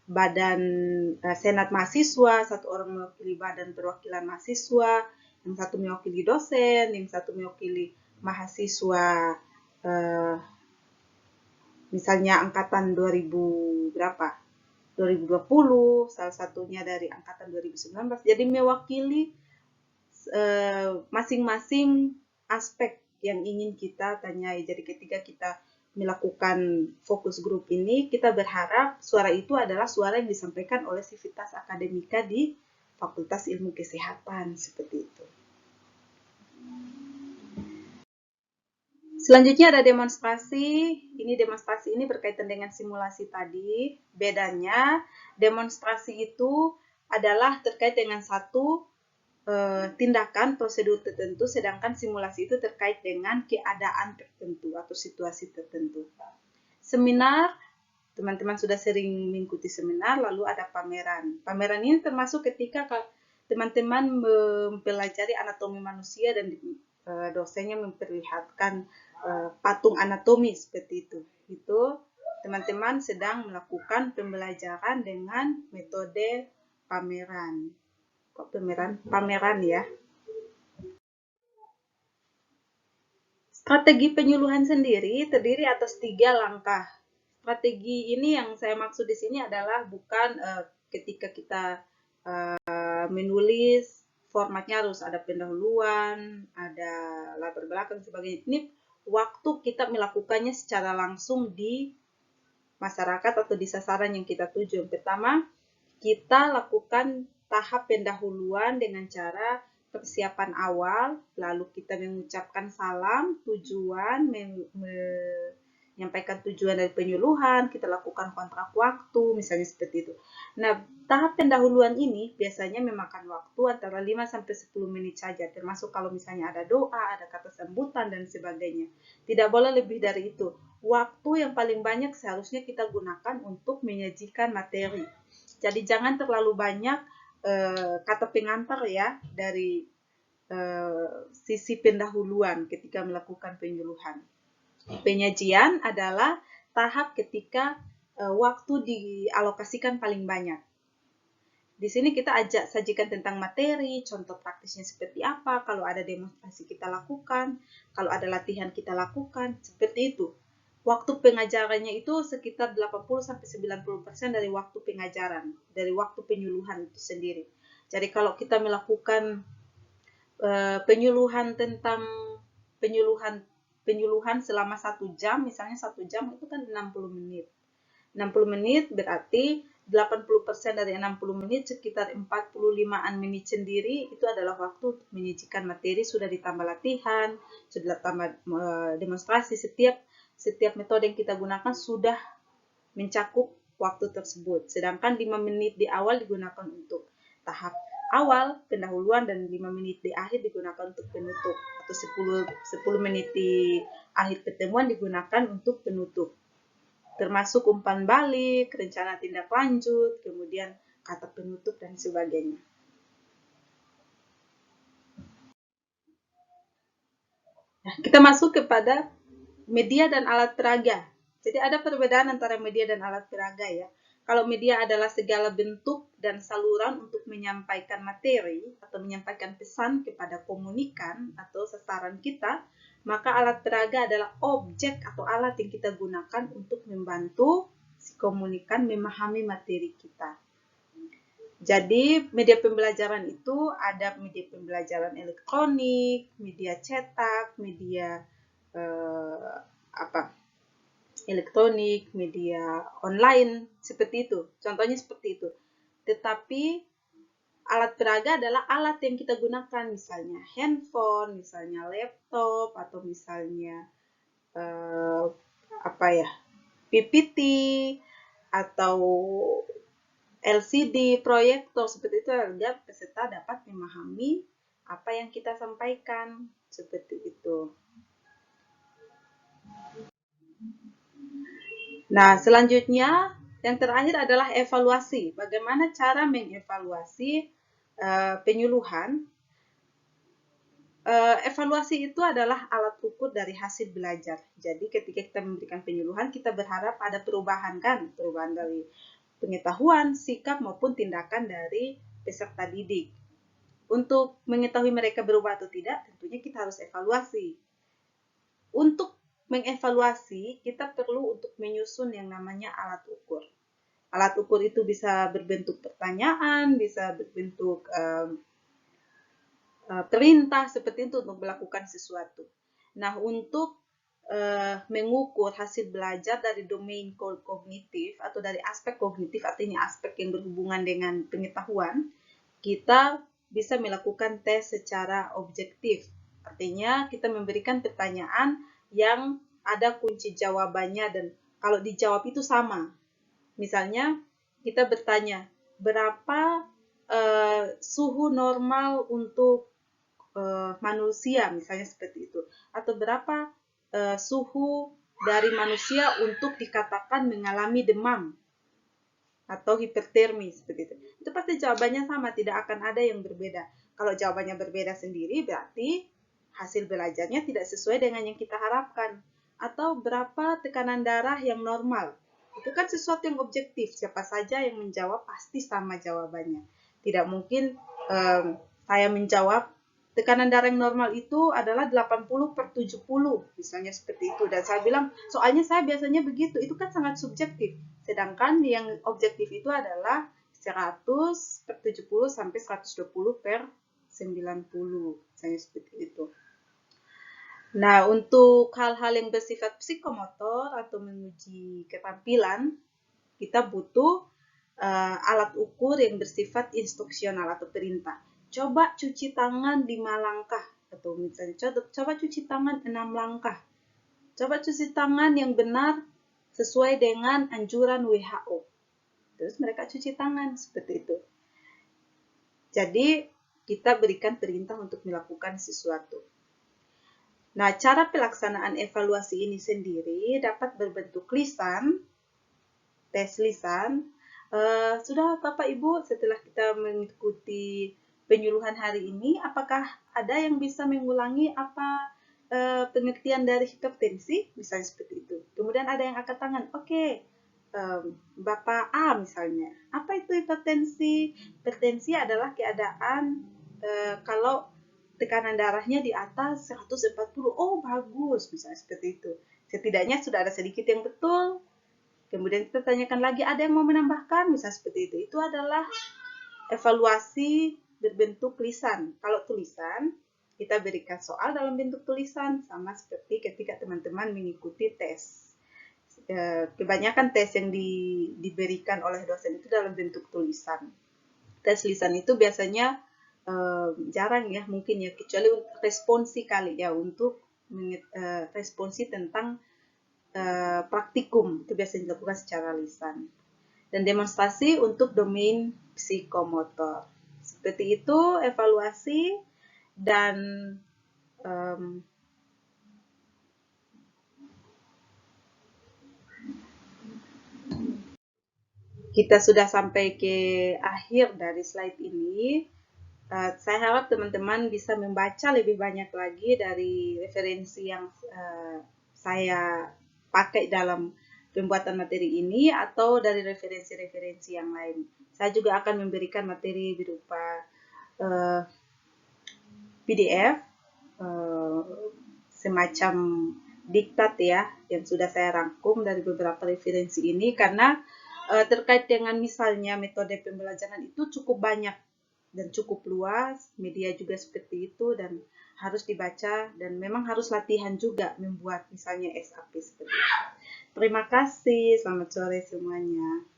Speaker 1: badan senat mahasiswa, satu orang mewakili badan perwakilan mahasiswa, yang satu mewakili dosen, yang satu mewakili mahasiswa misalnya angkatan 2000 berapa? 2020, salah satunya dari angkatan 2019. Jadi mewakili masing-masing aspek yang ingin kita tanyai. Jadi ketika kita melakukan fokus grup ini, kita berharap suara itu adalah suara yang disampaikan oleh Sivitas Akademika di Fakultas Ilmu Kesehatan, seperti itu. Selanjutnya ada demonstrasi. Demonstrasi ini berkaitan dengan simulasi tadi. Bedanya, demonstrasi itu adalah terkait dengan satu tindakan, prosedur tertentu, sedangkan simulasi itu terkait dengan keadaan tertentu atau situasi tertentu. Seminar, teman-teman sudah sering mengikuti seminar, lalu ada pameran. Pameran ini termasuk ketika teman-teman mempelajari anatomi manusia dan dosennya memperlihatkan patung anatomi seperti itu. Itu teman-teman sedang melakukan pembelajaran dengan metode pameran. Kok pameran ya. Strategi penyuluhan sendiri terdiri atas 3 langkah. Strategi ini yang saya maksud di sini adalah bukan ketika kita menulis formatnya harus ada pendahuluan, ada latar belakang sebagainya. Ini waktu kita melakukannya secara langsung di masyarakat atau di sasaran yang kita tuju. Yang pertama, kita lakukan tahap pendahuluan dengan cara persiapan awal, lalu kita mengucapkan salam, tujuan, menyampaikan tujuan dari penyuluhan, kita lakukan kontrak waktu, misalnya seperti itu. Nah, tahap pendahuluan ini biasanya memakan waktu antara 5-10 menit saja, termasuk kalau misalnya ada doa, ada kata sambutan, dan sebagainya. Tidak boleh lebih dari itu. Waktu yang paling banyak seharusnya kita gunakan untuk menyajikan materi. Jadi jangan terlalu banyak kata pengantar ya dari sisi pendahuluan ketika melakukan penyuluhan. Penyajian adalah tahap ketika waktu dialokasikan paling banyak. Di sini kita sajikan tentang materi, contoh praktisnya seperti apa, kalau ada demonstrasi kita lakukan, kalau ada latihan kita lakukan, seperti itu. Waktu pengajarannya itu sekitar 80-90% dari waktu pengajaran, dari waktu penyuluhan itu sendiri. Jadi kalau kita melakukan penyuluhan tentang penyuluhan selama 1 jam, misalnya 1 jam itu kan 60 menit. 60 menit berarti 80% dari 60 menit, sekitar 45-an menit sendiri, itu adalah waktu untuk menyajikan materi, sudah ditambah latihan, sudah ditambah demonstrasi, setiap metode yang kita gunakan sudah mencakup waktu tersebut. Sedangkan 5 menit di awal digunakan untuk tahap awal, pendahuluan, dan 5 menit di akhir digunakan untuk penutup. Atau 10 menit di akhir pertemuan digunakan untuk penutup. Termasuk umpan balik, rencana tindak lanjut, kemudian kata penutup, dan sebagainya. Nah, kita masuk kepada media dan alat peraga. Jadi ada perbedaan antara media dan alat peraga ya. Kalau media adalah segala bentuk dan saluran untuk menyampaikan materi atau menyampaikan pesan kepada komunikan atau sasaran kita, maka alat peraga adalah objek atau alat yang kita gunakan untuk membantu si komunikan memahami materi kita. Jadi media pembelajaran itu ada media pembelajaran elektronik, media cetak, media elektronik, media online, seperti itu. Contohnya seperti itu. Tetapi alat peraga adalah alat yang kita gunakan, misalnya handphone, misalnya laptop, atau misalnya PPT, atau LCD, proyektor, seperti itu agar peserta dapat memahami apa yang kita sampaikan, seperti itu. Nah, selanjutnya yang terakhir adalah evaluasi. Bagaimana cara mengevaluasi penyuluhan? Evaluasi itu adalah alat ukur dari hasil belajar. Jadi ketika kita memberikan penyuluhan, kita berharap ada perubahan kan? Perubahan dari pengetahuan, sikap, maupun tindakan dari peserta didik. Untuk mengetahui mereka berubah atau tidak, tentunya kita harus evaluasi. Untuk mengevaluasi, kita perlu untuk menyusun yang namanya alat ukur. Alat ukur itu bisa berbentuk pertanyaan, bisa berbentuk perintah, seperti itu untuk melakukan sesuatu. Nah, untuk mengukur hasil belajar dari domain kognitif atau dari aspek kognitif, artinya aspek yang berhubungan dengan pengetahuan, kita bisa melakukan tes secara objektif. Artinya kita memberikan pertanyaan yang ada kunci jawabannya dan kalau dijawab itu sama. Misalnya kita bertanya, berapa suhu normal untuk manusia, misalnya seperti itu. Atau berapa suhu dari manusia untuk dikatakan mengalami demam atau hipertermi, seperti itu. Itu pasti jawabannya sama, tidak akan ada yang berbeda. Kalau jawabannya berbeda sendiri, berarti hasil belajarnya tidak sesuai dengan yang kita harapkan. Atau berapa tekanan darah yang normal. Itu kan sesuatu yang objektif. Siapa saja yang menjawab pasti sama jawabannya. Tidak mungkin saya menjawab tekanan darah yang normal itu adalah 80/70, misalnya seperti itu. Dan saya bilang, soalnya saya biasanya begitu. Itu kan sangat subjektif. Sedangkan yang objektif itu adalah 100/70 sampai 120/90, misalnya seperti itu. Nah, untuk hal-hal yang bersifat psikomotor atau menguji keterampilan, kita butuh alat ukur yang bersifat instruksional atau perintah. Coba cuci tangan 5 langkah, atau misalnya coba cuci tangan 6 langkah. Coba cuci tangan yang benar sesuai dengan anjuran WHO. Terus mereka cuci tangan seperti itu. Jadi kita berikan perintah untuk melakukan sesuatu. Nah, cara pelaksanaan evaluasi ini sendiri dapat berbentuk lisan, tes lisan. Sudah Bapak Ibu, setelah kita mengikuti penyuluhan hari ini, apakah ada yang bisa mengulangi apa pengertian dari hipertensi? Misalnya seperti itu. Kemudian ada yang angkat tangan. Oke, Bapak A misalnya. Apa itu hipertensi? Hipertensi adalah keadaan kalau tekanan darahnya di atas 140. Oh, bagus. Misalnya seperti itu. Setidaknya sudah ada sedikit yang betul. Kemudian kita tanyakan lagi, ada yang mau menambahkan? Misalnya seperti itu. Itu adalah evaluasi berbentuk lisan. Kalau tulisan, kita berikan soal dalam bentuk tulisan, sama seperti ketika teman-teman mengikuti tes. Kebanyakan tes yang diberikan oleh dosen itu dalam bentuk tulisan. Tes lisan itu biasanya jarang ya, mungkin ya, kecuali responsi kali ya, untuk responsi tentang praktikum, itu biasanya dilakukan secara lisan. Dan demonstrasi untuk domain psikomotor. Seperti itu evaluasi, dan kita sudah sampai ke akhir dari slide ini. Saya harap teman-teman bisa membaca lebih banyak lagi dari referensi yang saya pakai dalam pembuatan materi ini atau dari referensi-referensi yang lain. Saya juga akan memberikan materi berupa PDF, semacam diktat ya, yang sudah saya rangkum dari beberapa referensi ini, karena terkait dengan misalnya metode pembelajaran itu cukup banyak dan cukup luas, media juga seperti itu dan harus dibaca dan memang harus latihan juga membuat misalnya SAP seperti itu. Terima kasih, selamat sore semuanya.